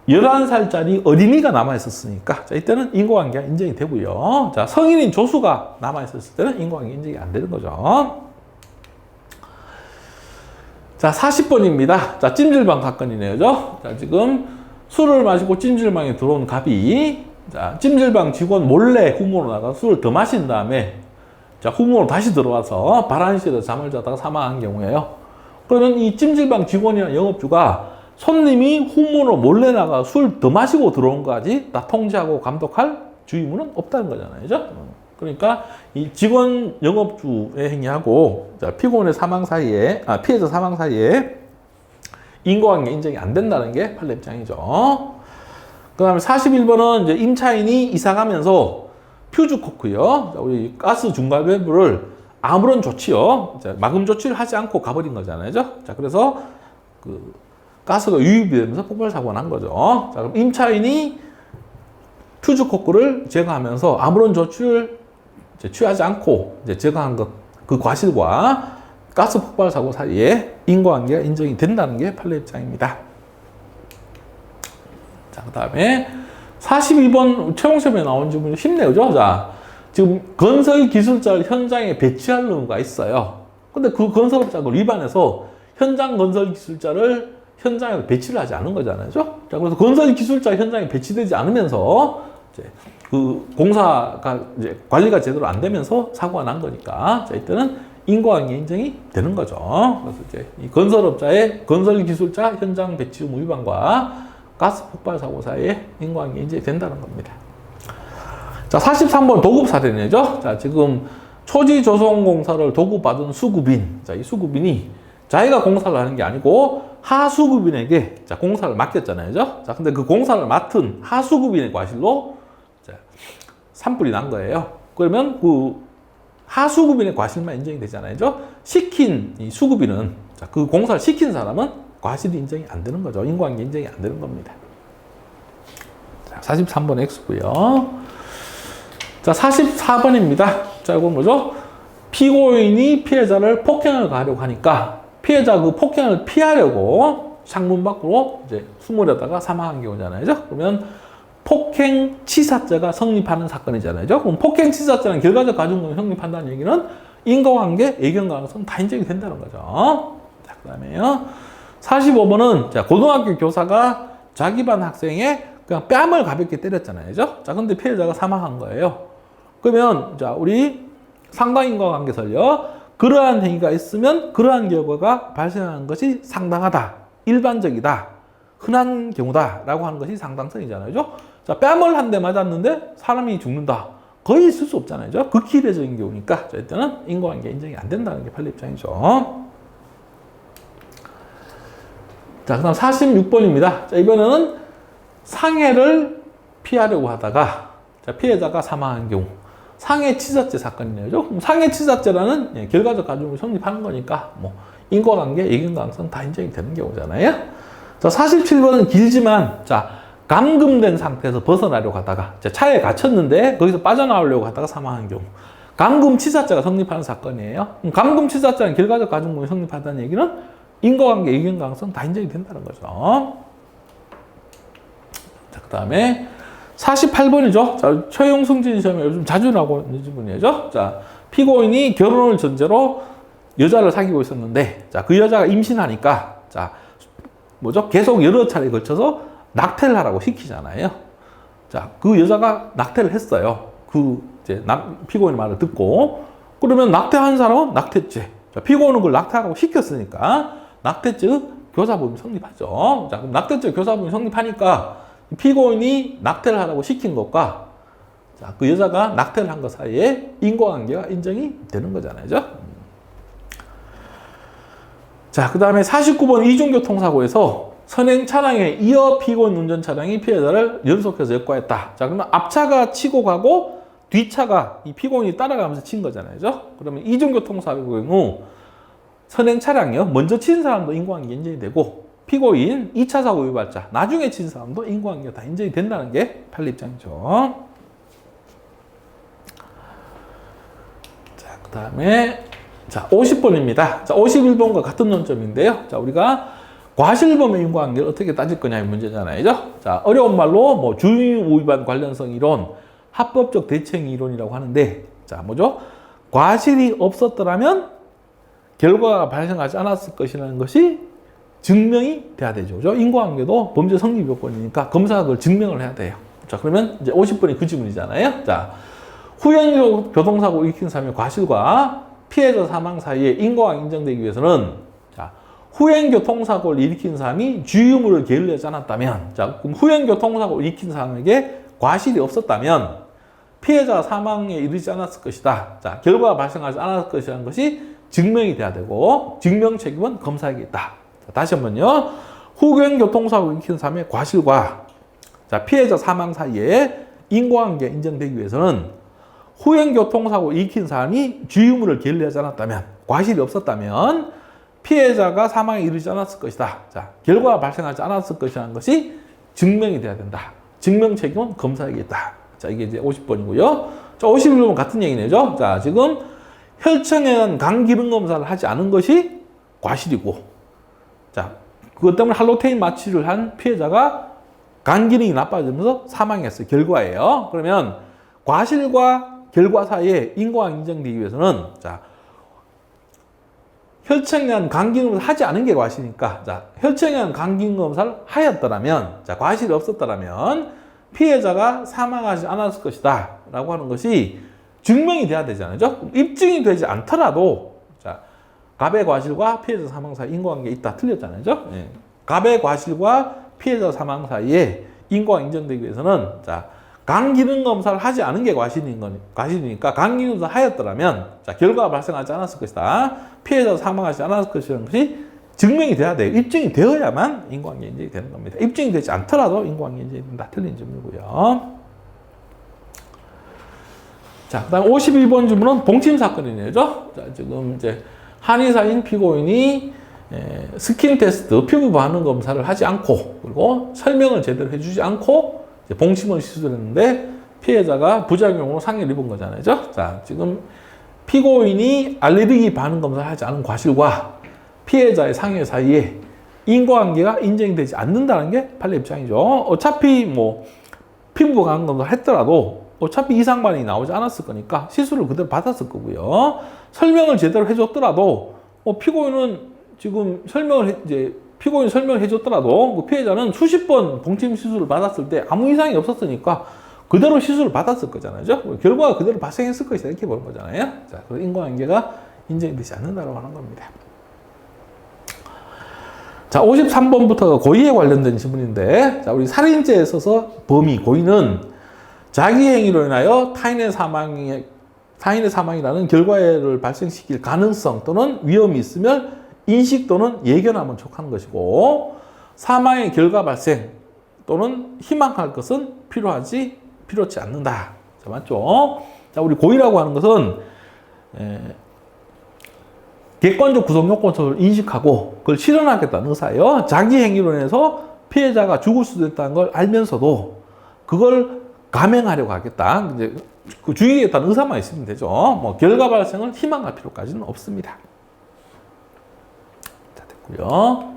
11살짜리 어린이가 남아있었으니까 자, 이때는 인과관계가 인정이 되고요. 자, 성인인 조수가 남아있었을 때는 인과관계 인정이 안 되는 거죠. 자, 40번입니다. 자, 찜질방 사건이네요. 자, 지금 술을 마시고 찜질방에 들어온 갑이 자, 찜질방 직원 몰래 후문으로 나가 술을 더 마신 다음에 자, 후문으로 다시 들어와서 발안실에서 잠을 자다가 사망한 경우에요. 그러면 이 찜질방 직원이나 영업주가 손님이 후문으로 몰래 나가 술 더 마시고 들어온 거까지 다 통제하고 감독할 주의무는 없다는 거잖아요. 그러니까 이 직원 영업주의 행위하고 자, 피고인의 사망 사이에, 피해자 사망 사이에 인과관계 인정이 안 된다는 게 판례 입장이죠. 그 다음에 41번은 이제 임차인이 이사 가면서 퓨즈 코크요. 우리 가스 중간 밸브를 아무런 조치요. 마금 조치를 하지 않고 가버린 거잖아요. 자, 그래서 그 가스가 유입이 되면서 폭발 사고가 난 거죠. 자, 그럼 임차인이 퓨즈 코크를 제거하면서 아무런 조치를 취하지 않고 이제 제거한 것, 그 과실과 가스 폭발 사고 사이에 인과관계가 인정이 된다는 게 판례 입장입니다. 자, 그 다음에 42번 채용시험에 나온 질문이 쉽네요. 자, 지금 건설 기술자를 현장에 배치할 의무가 있어요. 근데 그 건설업자가 위반해서 현장 건설 기술자를 현장에 배치를 하지 않은 거잖아요. 자, 그래서 건설 기술자 현장에 배치되지 않으면서 이제 그 공사가 이제 관리가 제대로 안 되면서 사고가 난 거니까 자, 이때는 인과관계 인정이 되는 거죠. 그래서 이제 이 건설업자의 건설 기술자 현장 배치 의무 위반과 가스 폭발 사고 사이에 인과관계 인정이 된다는 겁니다. 자, 43번 도급 사례네죠. 자, 지금 초지 조성공사를 도급받은 수급인. 자, 이 수급인이 자기가 공사를 하는 게 아니고 하수급인에게 자, 공사를 맡겼잖아요. 그죠? 자, 근데 그 공사를 맡은 하수급인의 과실로 자, 산불이 난 거예요. 그러면 그 하수급인의 과실만 인정이 되잖아요. 그죠? 시킨 이 수급인은 자, 그 공사를 시킨 사람은 과실이 인정이 안 되는 거죠. 인과관계 인정이 안 되는 겁니다. 자, 43번 X고요. 자, 44번입니다. 자, 이건 뭐죠? 피고인이 피해자를 폭행을 가하려고 하니까 피해자 그 폭행을 피하려고 창문 밖으로 이제 숨으려다가 사망한 경우잖아요. 그러면 폭행치사죄가 성립하는 사건이잖아요. 그럼 폭행치사죄는 결과적 가중범위 성립한다는 얘기는 인과관계, 예견 가능성 다 인정이 된다는 거죠. 자, 그 다음에요. 45번은 자, 고등학교 교사가 자기 반 학생의 그냥 뺨을 가볍게 때렸잖아요. 자, 근데 피해자가 사망한 거예요. 그러면 자, 우리 상당인과관계설요. 그러한 행위가 있으면 그러한 결과가 발생하는 것이 상당하다, 일반적이다, 흔한 경우다 라고 하는 것이 상당성이잖아요. 그죠? 자, 뺨을 한 대 맞았는데 사람이 죽는다. 거의 있을 수 없잖아요. 그죠? 극히 이례적인 경우니까 일단은 인과관계 인정이 안 된다는 게 판례 입장이죠. 자, 그 다음 46번입니다. 자, 이번에는 상해를 피하려고 하다가 자, 피해자가 사망한 경우. 상해치사죄 사건이네요. 그럼 상해치사죄라는 결과적 가중을 성립하는 거니까 뭐 인과관계, 예견가능성 다 인정이 되는 경우잖아요. 자, 47번은 길지만 자, 감금된 상태에서 벗어나려고 하다가 자, 차에 갇혔는데 거기서 빠져나오려고 하다가 사망한 경우. 감금치사죄가 성립하는 사건이에요. 감금치사죄는 결과적 가중범위 성립한다는 얘기는 인과관계, 예견가능성 다 인정이 된다는 거죠. 자, 그 다음에 48번이죠. 자, 최용 승진 시험에 요즘 자주 나오는 질문이죠. 자, 피고인이 결혼을 전제로 여자를 사귀고 있었는데, 자, 그 여자가 임신하니까, 자, 뭐죠? 계속 여러 차례에 걸쳐서 낙태를 하라고 시키잖아요. 자, 그 여자가 낙태를 했어요. 이제 피고인의 말을 듣고. 그러면 낙태한 사람은 낙태죄. 자, 피고인은 그걸 낙태하라고 시켰으니까, 낙태죄 교사범위 성립하죠. 자, 그럼 낙태죄 교사범위 성립하니까, 피고인이 낙태를 하라고 시킨 것과 자, 그 여자가 낙태를 한 것 사이에 인과관계가 인정이 되는 거잖아요. 자, 그 다음에 49번 이중교통사고에서 선행 차량에 이어 피고인 운전 차량이 피해자를 연속해서 역과했다. 자, 그러면 앞차가 치고 가고 뒷차가 이 피고인이 따라가면서 친 거잖아요. 그러면 이중교통사고의 경우 선행 차량이요. 먼저 친 사람도 인과관계 인정이 되고 피고인 2차 사고 유발자, 나중에 친 사람도 인과관계가 다 인정이 된다는 게 판례 입장이죠. 자, 그 다음에, 자, 50번입니다. 자, 51번과 같은 논점인데요. 자, 우리가 과실범의 인과관계를 어떻게 따질 거냐의 문제잖아요. 자, 어려운 말로 뭐 주의무 위반 관련성 이론, 합법적 대책 이론이라고 하는데, 자, 뭐죠? 과실이 없었더라면 결과가 발생하지 않았을 것이라는 것이 증명이 돼야 되죠. 그죠? 인과관계도 범죄 성립 요건이니까 검사가 그걸 증명을 해야 돼요. 자, 그러면 이제 50번이 그 지문이잖아요. 자, 후행 교통사고 일으킨 사람의 과실과 피해자 사망 사이에 인과관계 인정되기 위해서는 자, 후행 교통사고를 일으킨 사람이 주유물을 게을리하지 않았다면 자, 그럼 후행 교통사고를 일으킨 사람에게 과실이 없었다면 피해자가 사망에 이르지 않았을 것이다. 자, 결과가 발생하지 않았을 것이라는 것이 증명이 돼야 되고 증명 책임은 검사에게 있다. 다시 한번요. 후행교통사고 일으킨 사람의 과실과 자, 피해자 사망 사이에 인과관계 인정되기 위해서는 후행교통사고 일으킨 사람이 주유물을 게을리하지 않았다면 과실이 없었다면 피해자가 사망에 이르지 않았을 것이다. 자, 결과가 발생하지 않았을 것이라는 것이 증명이 돼야 된다. 증명 책임은 검사에게 있다. 자, 이게 이제 50번이고요. 자, 51번은 같은 얘기네죠. 자, 지금 혈청에 의한 간기능 검사를 하지 않은 것이 과실이고 자, 그것 때문에 할로테인 마취를 한 피해자가 간 기능이 나빠지면서 사망했어요. 결과예요. 그러면 과실과 결과 사이에 인과관계 인정되기 위해서는 자, 혈청에 의한 간 기능 검사를 하지 않은 게 과실이니까 자, 혈청에 의한 간 기능 검사를 하였더라면 자, 과실이 없었더라면 피해자가 사망하지 않았을 것이다 라고 하는 것이 증명이 돼야 되잖아요. 입증이 되지 않더라도 자, 갑의 과실과 피해자 사망 사이에 인과관계 있다. 틀렸잖아요. 갑의 과실과 피해자 사망 사이에 인과가 인정되기 위해서는 자, 간기능 검사를 하지 않은 게 과실이니까 간기능 검사를 하였더라면 자, 결과가 발생하지 않았을 것이다. 피해자도 사망하지 않았을 것이라는 것이 증명이 돼야 돼요. 입증이 되어야만 인과관계 인정이 되는 겁니다. 입증이 되지 않더라도 인과관계 인정이 된다. 틀린 질문이고요. 자, 그 다음 51번 질문은 봉침 사건이네요. 자, 지금 이제 한의사인 피고인이 스킨 테스트, 피부 반응 검사를 하지 않고, 그리고 설명을 제대로 해주지 않고, 봉침을 시술했는데, 피해자가 부작용으로 상해를 입은 거잖아요. 자, 지금 피고인이 알레르기 반응 검사를 하지 않은 과실과 피해자의 상해 사이에 인과관계가 인정이 되지 않는다는 게 판례 입장이죠. 어차피 뭐, 피부 반응 검사를 했더라도 어차피 이상 반응이 나오지 않았을 거니까 시술을 그대로 받았을 거고요. 설명을 제대로 해줬더라도 피고인은 지금 피고인 설명을 해줬더라도 그 피해자는 수십 번 봉침 시술을 받았을 때 아무 이상이 없었으니까 그대로 시술을 받았을 거잖아요. 결과가 그대로 발생했을 것이다 이렇게 보는 거잖아요. 자, 그래서 인과관계가 인정이 되지 않는다고 하는 겁니다. 자, 53번부터가 고의에 관련된 질문인데, 자, 우리 살인죄에 있어서 범위, 고의는 자기 행위로 인하여 타인의 사망이라는 결과를 발생시킬 가능성 또는 위험이 있으면 인식 또는 예견함을 촉하는 것이고, 사망의 결과 발생 또는 희망할 것은 필요치 않는다. 자, 맞죠? 자, 우리 고의라고 하는 것은 객관적 구성 요건을 인식하고 그걸 실현하겠다는 의사예요. 자기 행위로 인해서 피해자가 죽을 수도 있다는 걸 알면서도 그걸 감행하려고 하겠다. 이제 그 주의하겠다는 의사만 있으면 되죠. 뭐 결과 발생을 희망할 필요까지는 없습니다. 자, 됐고요.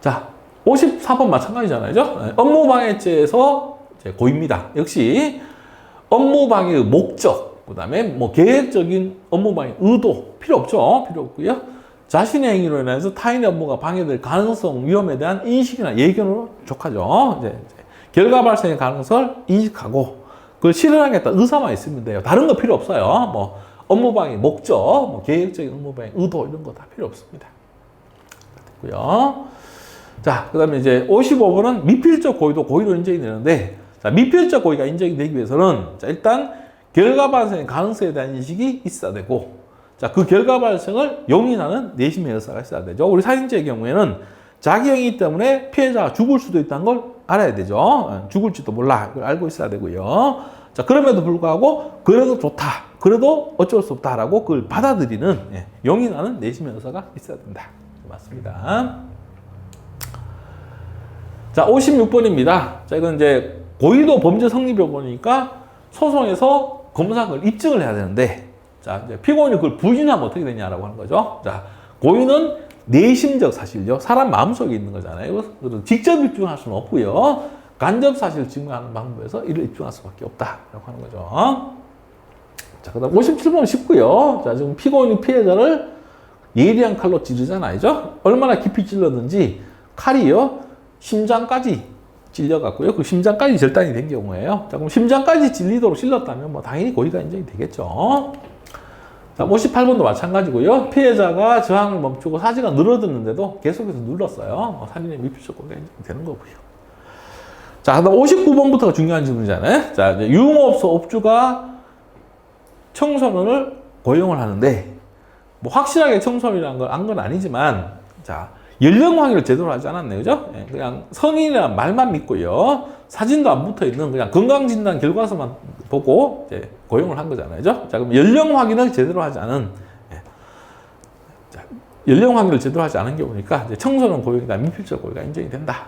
자, 54번 마찬가지잖아요. 업무방해죄에서 고의입니다. 역시 업무방해의 목적, 그 다음에 뭐 계획적인 업무방해 의도 필요 없죠. 필요 없고요. 자신의 행위로 인해서 타인의 업무가 방해될 가능성, 위험에 대한 인식이나 예견으로 족하죠. 이제 결과 발생의 가능성을 인식하고 그걸 실현하겠다 의사만 있으면 돼요. 다른 거 필요 없어요. 뭐 업무방해 목적, 뭐 계획적인 업무방해 의도 이런 거 다 필요 없습니다. 됐고요. 자, 그 다음에 이제 55번은 미필적 고의도 고의로 인정이 되는데, 자, 미필적 고의가 인정이 되기 위해서는 자, 일단 결과 발생의 가능성에 대한 인식이 있어야 되고, 자, 그 결과 발생을 용인하는 내심의 의사가 있어야 되죠. 우리 살인죄의 경우에는 자기 행위 때문에 피해자가 죽을 수도 있다는 걸 알아야 되죠. 죽을지도 몰라. 그걸 알고 있어야 되고요. 자, 그럼에도 불구하고 그래도 좋다. 그래도 어쩔 수 없다라고 그걸 받아들이는 용인하는 내심의 의사가 있어야 된다. 맞습니다. 자, 56번입니다. 자, 이건 이제 고의도 범죄 성립 요건이니까 소송에서 검사가 입증을 해야 되는데, 자, 이제 피고인이 그걸 부인하면 어떻게 되냐라고 하는 거죠. 자, 고의는 내심적 사실요. 사람 마음속에 있는 거잖아요. 그래서 직접 입증할 수는 없고요. 간접 사실을 증명하는 방법에서 이를 입증할 수밖에 없다라고 하는 거죠. 자, 그 다음 57번은 쉽고요. 자, 지금 피고인이 피해자를 예리한 칼로 찌르잖아요. 얼마나 깊이 찔렀는지 칼이요. 심장까지 찔려갖고요. 그 심장까지 절단이 된 경우에요. 자, 그럼 심장까지 찔리도록 찔렀다면 뭐 당연히 고의가 인정이 되겠죠. 자, 58번도 마찬가지고요. 피해자가 저항을 멈추고 사지가 늘어졌는데도 계속해서 눌렀어요. 살인의 미필적 고의가 인정되는 거고요. 자, 그다음 59번부터가 중요한 질문이잖아요. 자, 이제 유흥업소 업주가 청소년을 고용을 하는데, 뭐 확실하게 청소년이라는 걸 안 건 아니지만, 자, 연령 확인을 제대로 하지 않았네요. 그죠? 그냥 성인이라는 말만 믿고요. 사진도 안 붙어 있는 그냥 건강진단 결과서만 보고 이제 고용을 한 거잖아요. 그죠? 자, 그럼 연령 확인을 제대로 하지 않은, 자, 연령 확인을 제대로 하지 않은 경우니까 이제 청소년 고용이다. 미필적 고의가 인정이 된다.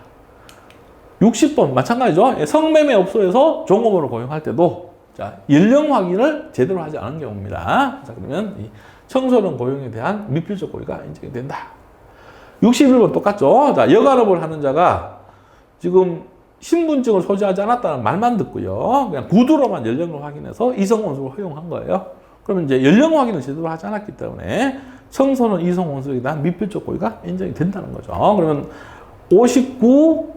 60번 마찬가지죠. 성매매 업소에서 종업원을 고용할 때도 자, 연령 확인을 제대로 하지 않은 경우입니다. 자, 그러면 이 청소년 고용에 대한 미필적 고의가 인정이 된다. 61번 똑같죠. 자, 여가업을 하는 자가 지금 신분증을 소지하지 않았다는 말만 듣고요. 그냥 구두로만 연령을 확인해서 이성원수를 허용한 거예요. 그러면 이제 연령 확인을 제대로 하지 않았기 때문에 청소년 이성원수에 대한 미필적 고의가 인정이 된다는 거죠. 그러면 59,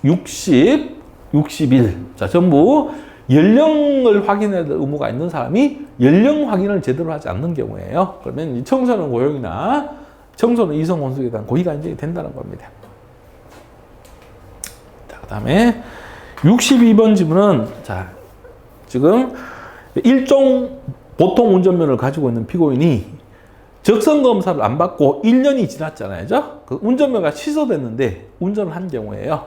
60, 61. 자, 전부 연령을 확인해야 될 의무가 있는 사람이 연령 확인을 제대로 하지 않는 경우에요. 그러면 이 청소년 고용이나 청소년 이성 원수에 대한 고의가 인정이 된다는 겁니다. 자, 그 다음에 62번 지문은, 자, 지금 일종 보통 운전면허를 가지고 있는 피고인이 적성 검사를 안 받고 1년이 지났잖아요. 그 운전면허가 취소됐는데 운전을 한 경우에요.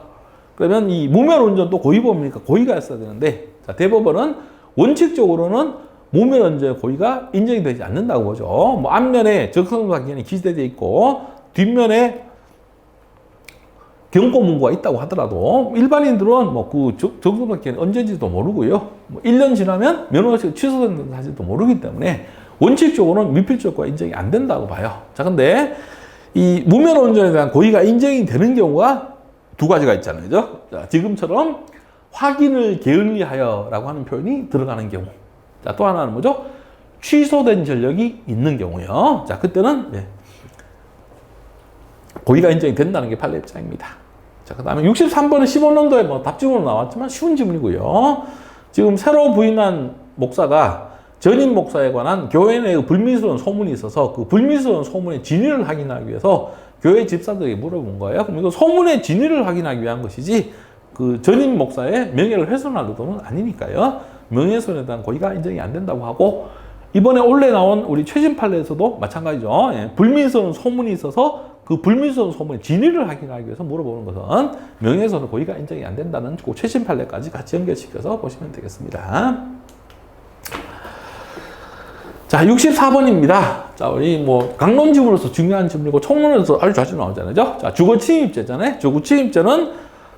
그러면 이 무면 운전도 고의범이니까 고의가 있어야 되는데, 자, 대법원은 원칙적으로는 무면 운전의 고의가 인정이 되지 않는다고 보죠. 뭐 앞면에 적성 검사 기간이 기재되어 있고 뒷면에 경고 문구가 있다고 하더라도 일반인들은 뭐 그 적성 검사 기간이 언제인지도 모르고요. 뭐 1년 지나면 면허가 취소된다는 사실도 모르기 때문에 원칙적으로는 미필적고가 인정이 안 된다고 봐요. 자, 근데 이 무면 운전에 대한 고의가 인정이 되는 경우가 두 가지가 있잖아요. 그죠? 자, 지금처럼 확인을 게을리하여라고 하는 표현이 들어가는 경우. 자, 또 하나는 뭐죠? 취소된 전력이 있는 경우요. 자, 그때는 고의가 인정이 된다는 게 판례 입장입니다. 자, 그 다음에 63번은 15년도에 뭐 답지문으로 나왔지만 쉬운 지문이고요. 지금 새로 부임한 목사가 전임 목사에 관한 교회 내의 불미스러운 소문이 있어서 그 불미스러운 소문의 진위를 확인하기 위해서 교회 집사들에게 물어본 거예요. 그럼 이거 소문의 진위를 확인하기 위한 것이지 그 전임 목사의 명예를 훼손할 의도는 아니니까요. 명예훼손에 대한 고의가 인정이 안 된다고 하고, 이번에 올해 나온 우리 최신 판례에서도 마찬가지죠. 불미스러운 소문이 있어서 그 불미스러운 소문의 진위를 확인하기 위해서 물어보는 것은 명예훼손의 고의가 인정이 안 된다는 그 최신 판례까지 같이 연결시켜서 보시면 되겠습니다. 자, 64번입니다. 자, 우리 뭐 강론 지문으로서 중요한 지문이고 총론에서 아주 자주 나오잖아요. 자, 주거 침입죄잖아요. 주거 침입죄는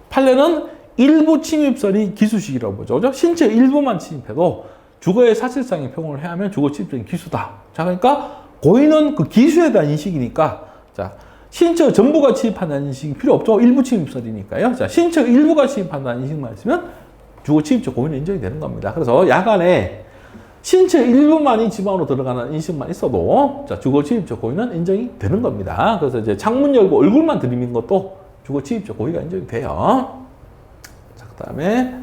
판례는 일부 침입설이 기수식이라고 보죠. 그죠? 신체 일부만 침입해도 주거의 사실상의 표현을 해야 하면 주거 침입죄는 기수다. 자, 그러니까 고의는 그 기수에 대한 인식이니까, 자, 신체 전부가 침입한다는 인식이 필요 없죠. 일부 침입설이니까요. 자, 신체 일부가 침입한다는 인식만 있으면 주거 침입죄 고의는 인정이 되는 겁니다. 그래서 야간에 신체 일부만이 집 안으로 들어가는 인식만 있어도, 자, 주거 침입죄 고의는 인정이 되는 겁니다. 그래서 이제 창문 열고 얼굴만 들이미는 것도 주거 침입죄 고의가 인정이 돼요. 자, 그 다음에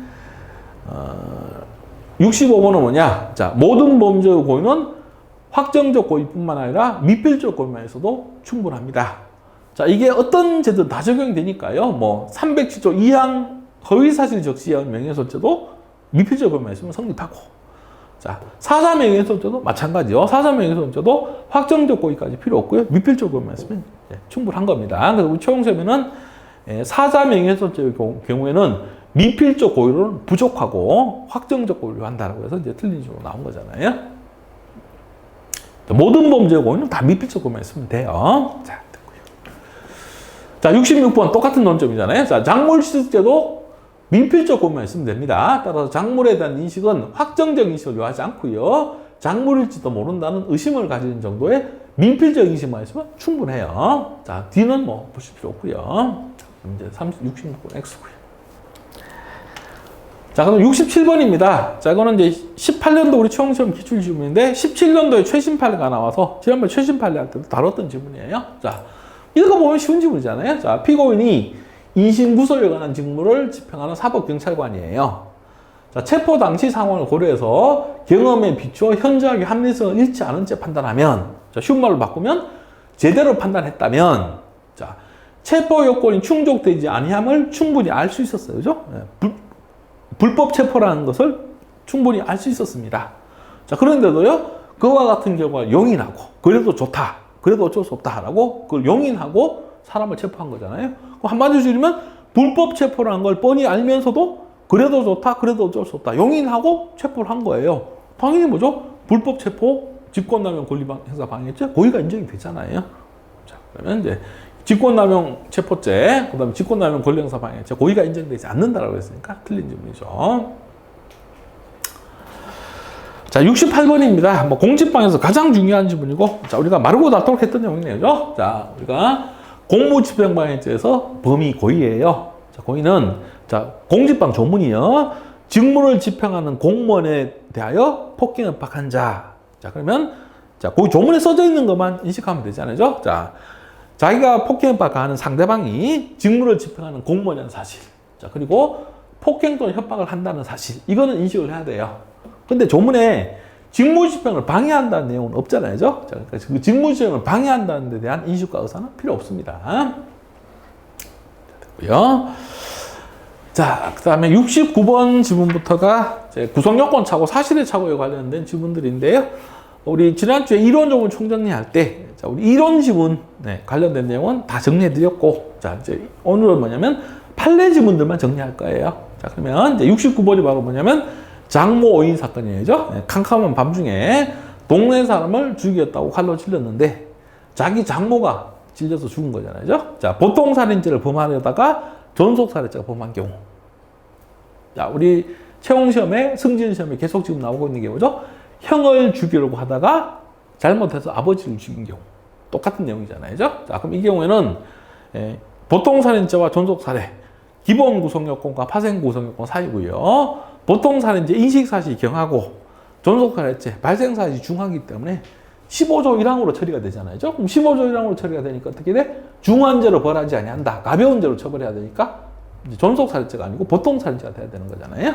65번은 뭐냐? 자, 모든 범죄의 고의는 확정적 고의뿐만 아니라 미필적 고의만 있어도 충분합니다. 자, 이게 어떤 죄든 다 적용이 되니까요. 뭐 307조 2항 허위사실 적시한 명예훼손죄도 미필적 고의만 있으면 성립하고, 자, 4.3 명예훼손죄도 마찬가지요. 4.3 명예훼손죄도 확정적 고의까지 필요 없고요. 미필적 고의만 있으면 충분한 겁니다. 그래서 우리 최홍쌤에는 4.3 명예훼손죄의 경우에는 미필적 고의로는 부족하고 확정적 고의로 한다라고 해서 이제 틀린 식으로 나온 거잖아요. 모든 범죄 고의는 다 미필적 고의만 있으면 돼요. 자, 됐고요. 자, 66번 똑같은 논점이잖아요. 자, 작물시습죄도 미필적 고의만 있으면 됩니다. 따라서 작물에 대한 인식은 확정적 인식을 요하지 않고요. 작물일지도 모른다는 의심을 가지는 정도의 미필적 인식만 있으면 충분해요. 자, D는 뭐 보실 필요 없고요. 자, 이제 66번 X고요. 자, 그럼 67번입니다. 자, 이거는 이제 18년도 우리 최홍시험 기출지문인데 17년도에 최신 판례가 나와서 지난번 최신 판례 할 때도 다뤘던 지문이에요. 자, 읽어보면 쉬운 지문이잖아요. 자, 피고인이 인신구속에 관한 직무를 집행하는 사법경찰관이에요. 자, 체포 당시 상황을 고려해서 경험에 비추어 현저하게 합리성을 잃지 않은 채 판단하면, 자, 쉬운 말로 바꾸면 제대로 판단했다면, 자, 체포 요건이 충족되지 아니함을 충분히 알 수 있었어요. 그죠? 불법 체포라는 것을 충분히 알 수 있었습니다. 자, 그런데도요, 그와 같은 경우가 용인하고, 그래도 좋다, 그래도 어쩔 수 없다라고 그걸 용인하고 사람을 체포한 거잖아요. 한마디로 줄이면 불법 체포라는 걸 뻔히 알면서도 그래도 좋다, 그래도 어쩔 수 없다, 용인하고 체포를 한 거예요. 당연히 뭐죠? 불법 체포, 직권남용 권리행사 방해죄, 고의가 인정이 되잖아요. 자, 그러면 이제 직권남용 체포죄, 그 다음에 직권남용 권리행사 방해죄, 고의가 인정되지 않는다라고 했으니까 틀린 질문이죠. 자, 68번입니다. 뭐 공직방에서 가장 중요한 지문이고, 자, 우리가 마르고 닳도록 했던 내용이네요. 자, 우리가 공무집행방해죄에서 범위 고의예요. 자, 고의는, 자, 공직방 조문이요. 직무를 집행하는 공무원에 대하여 폭행 협박한 자. 자, 그러면, 자, 그 조문에 써져 있는 것만 인식하면 되잖아요. 자, 자기가 폭행 협박하는 상대방이 직무를 집행하는 공무원이라는 사실. 자, 그리고 폭행 또는 협박을 한다는 사실. 이거는 인식을 해야 돼요. 근데 조문에 직무집행을 방해한다는 내용은 없잖아요. 자, 그러니까 그 직무집행을 방해한다는 데 대한 인식과 의사는 필요 없습니다. 됐고요. 자, 그 다음에 69번 지문부터가 이제 구성요건 차고 사실의 차고에 관련된 지문들인데요. 우리 지난주에 이론적으로 총정리할 때, 자, 우리 이론 지문 관련된 내용은 다 정리해드렸고, 자, 이제 오늘은 뭐냐면 판례 지문들만 정리할 거예요. 자, 그러면 이제 69번이 바로 뭐냐면 장모 오인 사건이죠. 캄캄한 밤중에 동네 사람을 죽였다고 칼로 찔렀는데 자기 장모가 찔려서 죽은 거잖아요. 자, 보통 살인죄를 범하려다가 전속 살인죄가 범한 경우. 자, 우리 채용 시험에 승진 시험에 계속 지금 나오고 있는 게 뭐죠? 형을 죽이려고 하다가 잘못해서 아버지를 죽인 경우. 똑같은 내용이잖아요. 자, 그럼 이 경우에는 보통 살인죄와 전속 살해 기본 구성 요건과 파생 구성 요건 사이고요. 보통 살인죄 인식 사실이 경하고 전속 살해죄 발생 사실이 중하기 때문에 15조 1항으로 처리가 되잖아요. 그럼 15조 1항으로 처리가 되니까 어떻게 돼? 중한 죄로 벌하지 아니한다. 가벼운 죄로 처벌해야 되니까 이제 전속 살인죄가 아니고 보통 살인죄가 돼야 되는 거잖아요.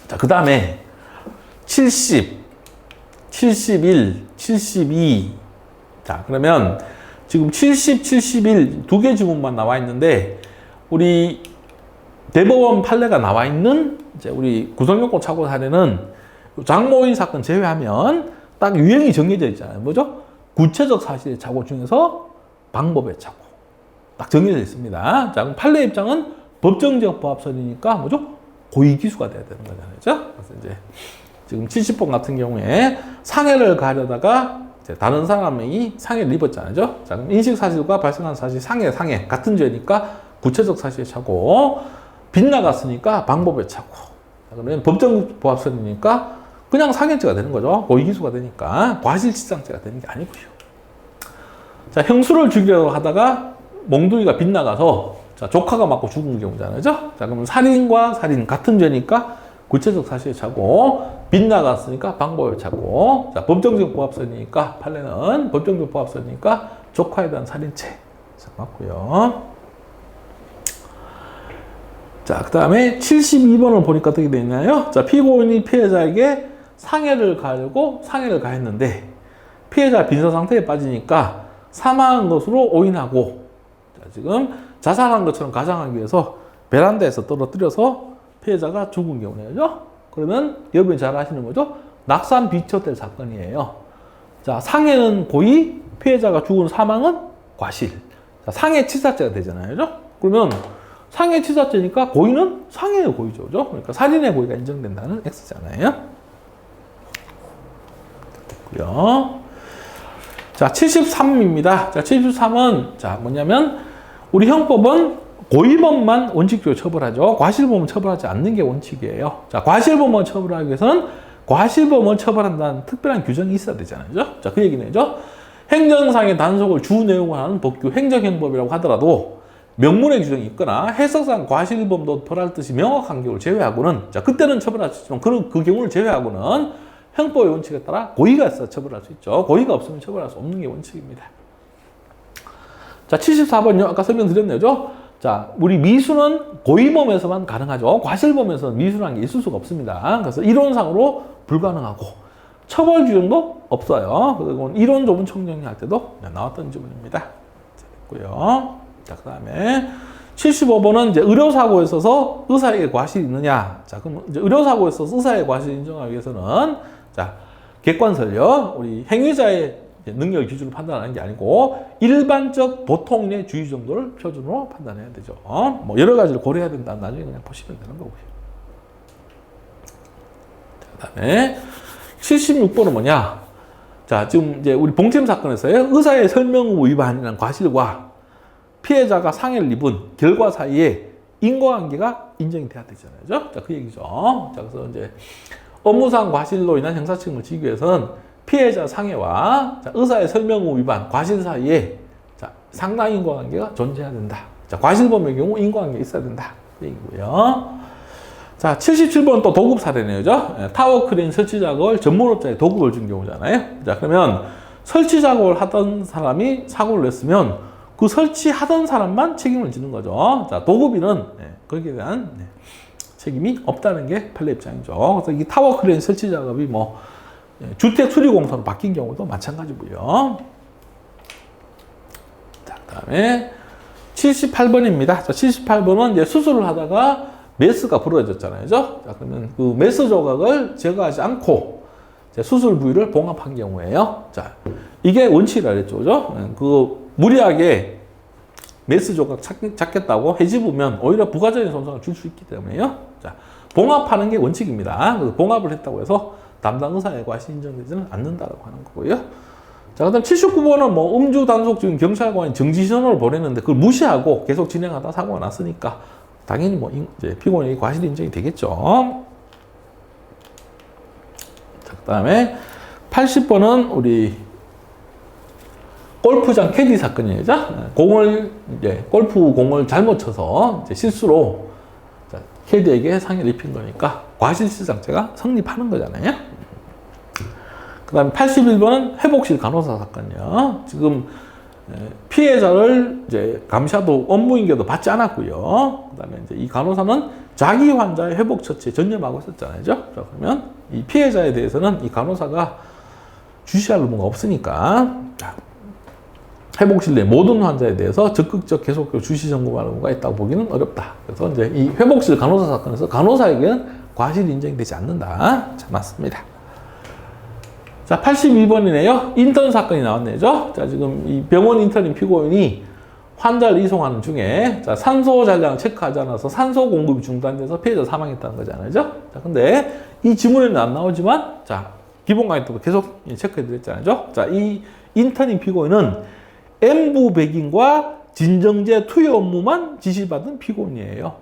자, 그 다음에 70, 71, 72. 자, 그러면 지금 70, 71 두 개 지문만 나와 있는데 우리 대법원 판례가 나와 있는 이제 우리 구성요건 착오 사례는 장모인 사건 제외하면 딱 유형이 정해져 있잖아요. 뭐죠? 구체적 사실의 착오 중에서 방법의 착오. 딱 정해져 있습니다. 자, 그럼 판례 입장은 법정지역 부합설이니까 뭐죠? 고의기수가 돼야 되는 거잖아요. 그래서 이제 지금 70번 같은 경우에 상해를 가려다가 이제 다른 사람이 상해를 입었잖아요. 자, 그럼 인식사실과 발생한 사실 상해 같은 죄니까 구체적 사실의 착오. 빗나갔으니까 방법의 착오. 자, 그러면 법정 부합설이니까 그냥 상해죄가 되는 거죠. 고의기수가 되니까 과실치상죄가 되는 게 아니고요. 자, 형수를 죽이려고 하다가 몽둥이가 빗나가서 자, 조카가 맞고 죽은 경우잖아요. 자, 그러면 살인과 살인 같은 죄니까 구체적 사실의 착오, 빗나갔으니까 방법의 착오. 자, 법정적 부합설이니까 판례는 법정적 부합설이니까 조카에 대한 살인죄. 자, 맞고요. 자, 그 다음에 72번을 보니까 어떻게 되어 있나요? 자, 피고인이 피해자에게 상해를 가하려고 상해를 가했는데 피해자 빈사 상태에 빠지니까 사망한 것으로 오인하고 자, 지금 자살한 것처럼 가장하기 위해서 베란다에서 떨어뜨려서 피해자가 죽은 경우네요. 그러면 여러분이 잘 아시는 거죠? 낙산 비처될 사건이에요. 자, 상해는 고의, 피해자가 죽은 사망은 과실. 자, 상해치사죄가 되잖아요. 그러면 상해치사죄니까 고의는 상해의 고의죠. 그러니까 살인의 고의가 인정된다는 X잖아요. 됐고요. 자, 73입니다. 자, 73은 자, 뭐냐면 우리 형법은 고의범만 원칙적으로 처벌하죠. 과실범은 처벌하지 않는 게 원칙이에요. 자, 과실범을 처벌하기 위해서는 과실범을 처벌한다는 특별한 규정이 있어야 되잖아요. 자, 그 얘기는요. 행정상의 단속을 주 내용으로 하는 법규 행정형법이라고 하더라도 명문의 규정이 있거나 해석상 과실범도 벌할 듯이 명확한 경우를 제외하고는 자, 그때는 처벌할 수 있지만 그 경우를 제외하고는 형법의 원칙에 따라 고의가 있어야 처벌할 수 있죠. 고의가 없으면 처벌할 수 없는 게 원칙입니다. 자, 74번요. 아까 설명드렸네요. 자, 우리 미수는 고의범에서만 가능하죠. 과실범에서는 미수라는 게 있을 수가 없습니다. 그래서 이론상으로 불가능하고 처벌 규정도 없어요. 그리고 이론 조문 청정할 때도 나왔던 지문입니다. 자, 됐고요. 자, 그 다음에 75번은 이제 의료사고에 있어서 의사에게 과실이 있느냐. 자, 그럼 이제 의료사고에 있어서 의사의 과실을 인정하기 위해서는 자, 객관설요. 우리 행위자의 능력을 기준으로 판단하는 게 아니고 일반적 보통의 주의 정도를 표준으로 판단해야 되죠. 뭐 여러 가지를 고려해야 된다. 나중에 그냥 보시면 되는 거고요. 자, 그다음에 76번은 뭐냐? 자, 지금 이제 우리 봉침 사건에서요. 의사의 설명 의무 위반이라는 과실과 피해자가 상해를 입은 결과 사이에 인과관계가 인정이 돼야 되잖아요. 자, 그 얘기죠. 자, 그래서 이제 업무상 과실로 인한 형사 책임을 지기 위해서는 피해자 상해와 자, 의사의 설명 의무 위반, 과실 사이에 자, 상당 인과관계가 존재해야 된다. 자, 과실범의 경우 인과관계가 있어야 된다. 그 얘기고요. 자, 77번은 또 도급 사례네요. 타워 크레인 설치 작업을 전문업자에 도급을 준 경우잖아요. 자, 그러면 설치 작업을 하던 사람이 사고를 냈으면 그 설치하던 사람만 책임을 지는 거죠. 자, 도급인은 거기에 대한 책임이 없다는 게 판례 입장이죠. 그래서 이 타워 크레인 설치 작업이 뭐 주택 수리공사로 바뀐 경우도 마찬가지고요. 자, 그다음에 78번입니다. 자, 78번은 이제 수술을 하다가 메스가 부러졌잖아요. 자, 그러면 그 메스 조각을 제거하지 않고 이제 수술 부위를 봉합한 경우에요. 자, 이게 원칙이라 그랬죠. 그죠? 그 무리하게 메스 조각 찾겠다고 해집으면 오히려 부가적인 손상을 줄 수 있기 때문에요. 자, 봉합하는 게 원칙입니다. 그래서 봉합을 했다고 해서 담당 의사의 과실이 인정되지는 않는다라고 하는 거고요. 자, 그 다음 79번은 뭐 음주 단속 중인 경찰관이 정지 신호를 보냈는데 그걸 무시하고 계속 진행하다 사고가 났으니까 당연히 뭐 이제 피고인이 과실 인정이 되겠죠. 자, 그 다음에 80번은 우리 골프장 캐디 사건이에요. 골프 공을 잘못 쳐서 이제 실수로 캐디에게 상해를 입힌 거니까 과실치상죄가 성립하는 거잖아요. 그 다음에 81번은 회복실 간호사 사건이요. 지금 피해자를 이제 감시하도 업무인계도 받지 않았고요. 그 다음에 이제 이 간호사는 자기 환자의 회복 처치에 전념하고 있었잖아요. 자, 그러면 이 피해자에 대해서는 이 간호사가 주시할 의무가 없으니까 회복실 내 모든 환자에 대해서 적극적 계속적으로 주시 점검할 의무가 있다고 보기는 어렵다. 그래서 이제 이 회복실 간호사 사건에서 간호사에게는 과실 인정이 되지 않는다. 자, 맞습니다. 자, 82번이네요. 인턴 사건이 나왔네요. 자, 지금 이 병원 인턴인 피고인이 환자를 이송하는 중에 자, 산소 잔량을 체크하지 않아서 산소 공급이 중단돼서 피해자 사망했다는 거잖아요. 자, 근데 이 지문에는 안 나오지만 자, 기본 강의 때도 계속 체크해 드렸잖아요. 자, 이 인턴인 피고인은 M부 백인과 진정제 투여 업무만 지시받은 피고인이에요.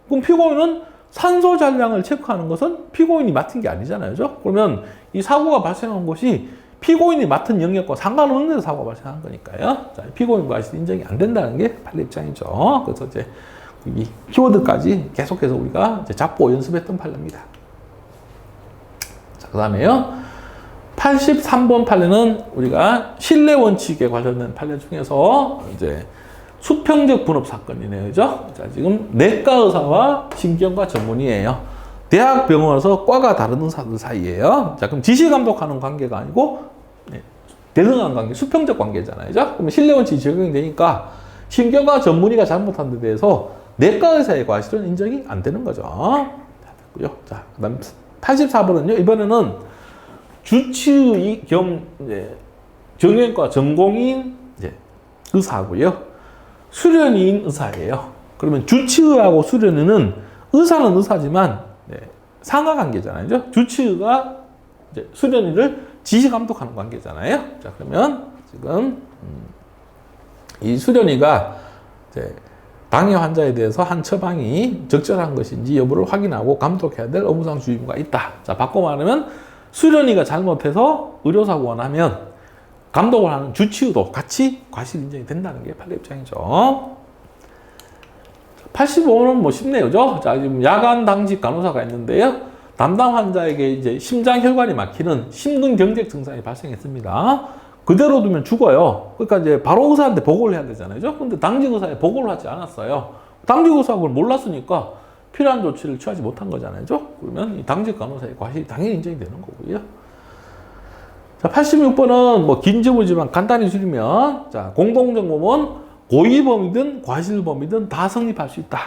그럼 피고인은 산소 잔량을 체크하는 것은 피고인이 맡은 게 아니잖아요. 그러면 이 사고가 발생한 것이 피고인이 맡은 영역과 상관없는 데서 사고가 발생한 거니까요. 자, 피고인 과실 인정이 안 된다는 게 판례 입장이죠. 그래서 이제 이 키워드까지 계속해서 우리가 이제 잡고 연습했던 판례입니다. 자, 그 다음에요. 83번 판례는 우리가 신뢰 원칙에 관련된 판례 중에서 이제 수평적 분업 사건이네요. 그죠? 자, 지금 내과 의사와 신경과 전문의예요. 대학 병원에서 과가 다른 의사들 사이에요. 자, 그럼 지시 감독하는 관계가 아니고 대등한 관계, 수평적 관계잖아요. 그죠? 그러면 신뢰 원칙이 적용이 되니까 신경과 전문의가 잘못한 데 대해서 내과 의사의 과실은 인정이 안 되는 거죠. 자, 됐고요. 자, 그다음 84번은요. 이번에는 주치의 겸 정형외과 전공인 의사고요. 수련의인 의사예요. 그러면 주치의하고 수련의는 의사는 의사지만 상하 관계잖아요. 주치의가 수련의를 지시 감독하는 관계잖아요. 자, 그러면 지금 이 수련의가 당해 환자에 대해서 한 처방이 적절한 것인지 여부를 확인하고 감독해야 될 업무상 주의무가 있다. 자, 바꿔 말하면 수련의가 잘못해서 의료사고가 나면 감독을 하는 주치의도 같이 과실 인정이 된다는 게 판례 입장이죠. 85번은 뭐 쉽네요. 그죠? 자, 지금 야간 당직 간호사가 있는데요. 담당 환자에게 이제 심장 혈관이 막히는 심근경색 증상이 발생했습니다. 그대로 두면 죽어요. 그러니까 이제 바로 의사한테 보고를 해야 되잖아요. 근데 당직 의사에 보고를 하지 않았어요. 당직 의사가 그걸 몰랐으니까 필요한 조치를 취하지 못한 거잖아요. 그러면 이 당직 간호사의 과실이 당연히 인정이 되는 거고요. 자, 86번은 뭐 긴 지문이지만 간단히 줄이면 자, 공동정보는 고의범이든 과실범이든 다 성립할 수 있다.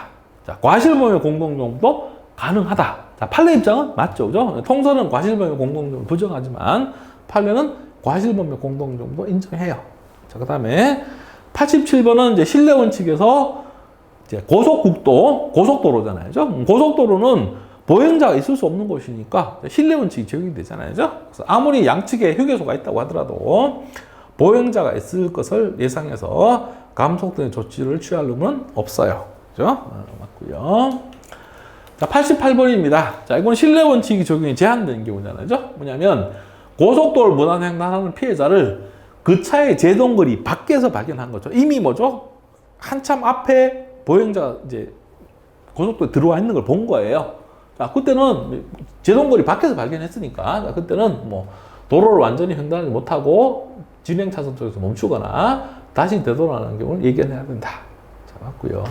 자, 과실범의 공동정보도 가능하다. 자, 판례 입장은 맞죠. 그죠? 통설은 과실범의 공동정보 부정하지만 판례는 과실범의 공동정보도 인정해요. 자, 그 다음에 87번은 이제 신뢰 원칙에서 고속도로잖아요. 고속도로는 보행자가 있을 수 없는 곳이니까 신뢰 원칙이 적용이 되잖아요. 그래서 아무리 양측에 휴게소가 있다고 하더라도 보행자가 있을 것을 예상해서 감속된 조치를 취할 의무는 없어요. 그죠? 맞고요. 자, 88번입니다. 자, 이건 신뢰 원칙이 적용이 제한된 경우잖아요. 뭐냐면 고속도로를 무단횡단하는 피해자를 그 차의 제동거리 밖에서 발견한 거죠. 이미 뭐죠? 한참 앞에 보행자가 이제 고속도로에 들어와 있는 걸 본 거예요. 자, 그때는 제동거리 밖에서 발견했으니까, 자, 그때는 뭐 도로를 완전히 횡단하지 못하고 진행 차선 쪽에서 멈추거나 다시 되돌아가는 경우를 예견해야 된다. 자, 맞고요.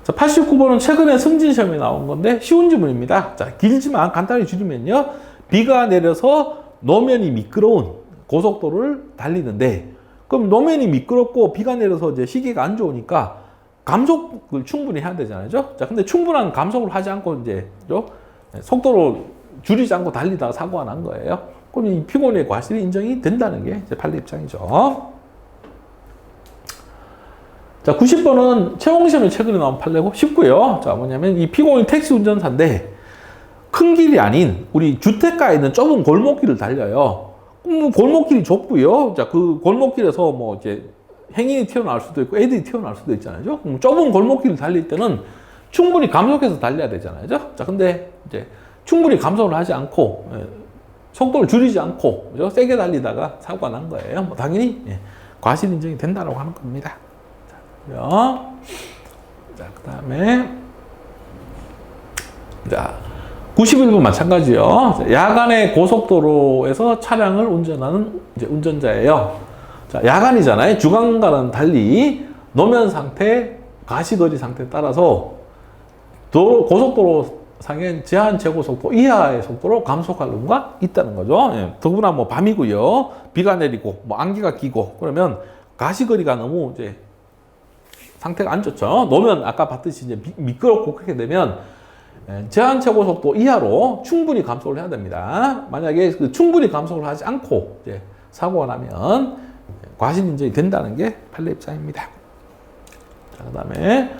자, 89번은 최근에 승진 시험에 나온 건데 쉬운 지문입니다. 자, 길지만 간단히 줄이면요. 비가 내려서 노면이 미끄러운 고속도로를 달리는데 그럼 노면이 미끄럽고 비가 내려서 이제 시계가 안 좋으니까 감속을 충분히 해야 되잖아요. 자, 근데 충분한 감속을 하지 않고 이제 속도를 줄이지 않고 달리다가 사고가 난 거예요. 그럼 이 피곤의 과실이 인정이 된다는 게 이제 판례 입장이죠. 자, 90번은 채용시험에 최근에 나온 판례고 쉽고요. 자, 뭐냐면 이 피고인이 택시 운전사인데 큰 길이 아닌 우리 주택가에 있는 좁은 골목길을 달려요. 골목길이 좁고요. 자, 그 골목길에서 뭐 이제 행인이 튀어나올 수도 있고 애들이 튀어나올 수도 있잖아요. 좁은 골목길을 달릴 때는 충분히 감속해서 달려야 되잖아요. 자, 근데 이제 충분히 감속을 하지 않고 속도를 줄이지 않고 세게 달리다가 사고가 난 거예요. 뭐 당연히 과실 인정이 된다고 하는 겁니다. 자, 그 다음에 자 91번 마찬가지요. 야간에 고속도로에서 차량을 운전하는 이제 운전자예요. 자, 야간이잖아요. 주간과는 달리 노면 상태, 가시거리 상태에 따라서 고속도로 상의 제한 최고 속도 이하의 속도로 감속할 의무가 있다는 거죠. 더구나 뭐 밤이고요. 비가 내리고 뭐 안개가 끼고 그러면 가시거리가 너무 이제 상태가 안 좋죠. 노면 아까 봤듯이 이제 미끄럽고 그렇게 되면 제한 최고 속도 이하로 충분히 감속을 해야 됩니다. 만약에 그 충분히 감속을 하지 않고 이제 사고가 나면 과실 인정이 된다는 게 판례 입장입니다. 자, 그다음에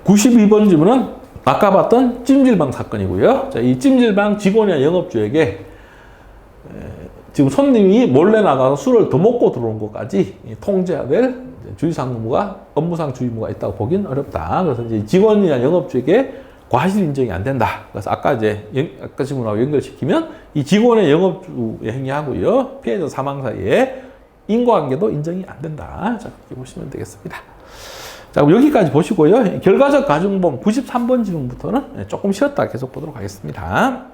92번 질문은 아까 봤던 찜질방 사건이고요. 자, 이 찜질방 직원이나 영업주에게 지금 손님이 몰래 나가서 술을 더 먹고 들어온 것까지 통제해야 될 주의사항 의무가 업무상 주의 의무가 있다고 보긴 어렵다. 그래서 이제 직원이나 영업주에게 과실 인정이 안 된다. 그래서 아까 질문하고 연결시키면 이 직원의 영업주의 행위하고요. 피해자 사망 사이에 인과관계도 인정이 안 된다. 자, 이렇게 보시면 되겠습니다. 자, 그럼 여기까지 보시고요. 결과적 가중범 93번 질문부터는 조금 쉬었다 계속 보도록 하겠습니다.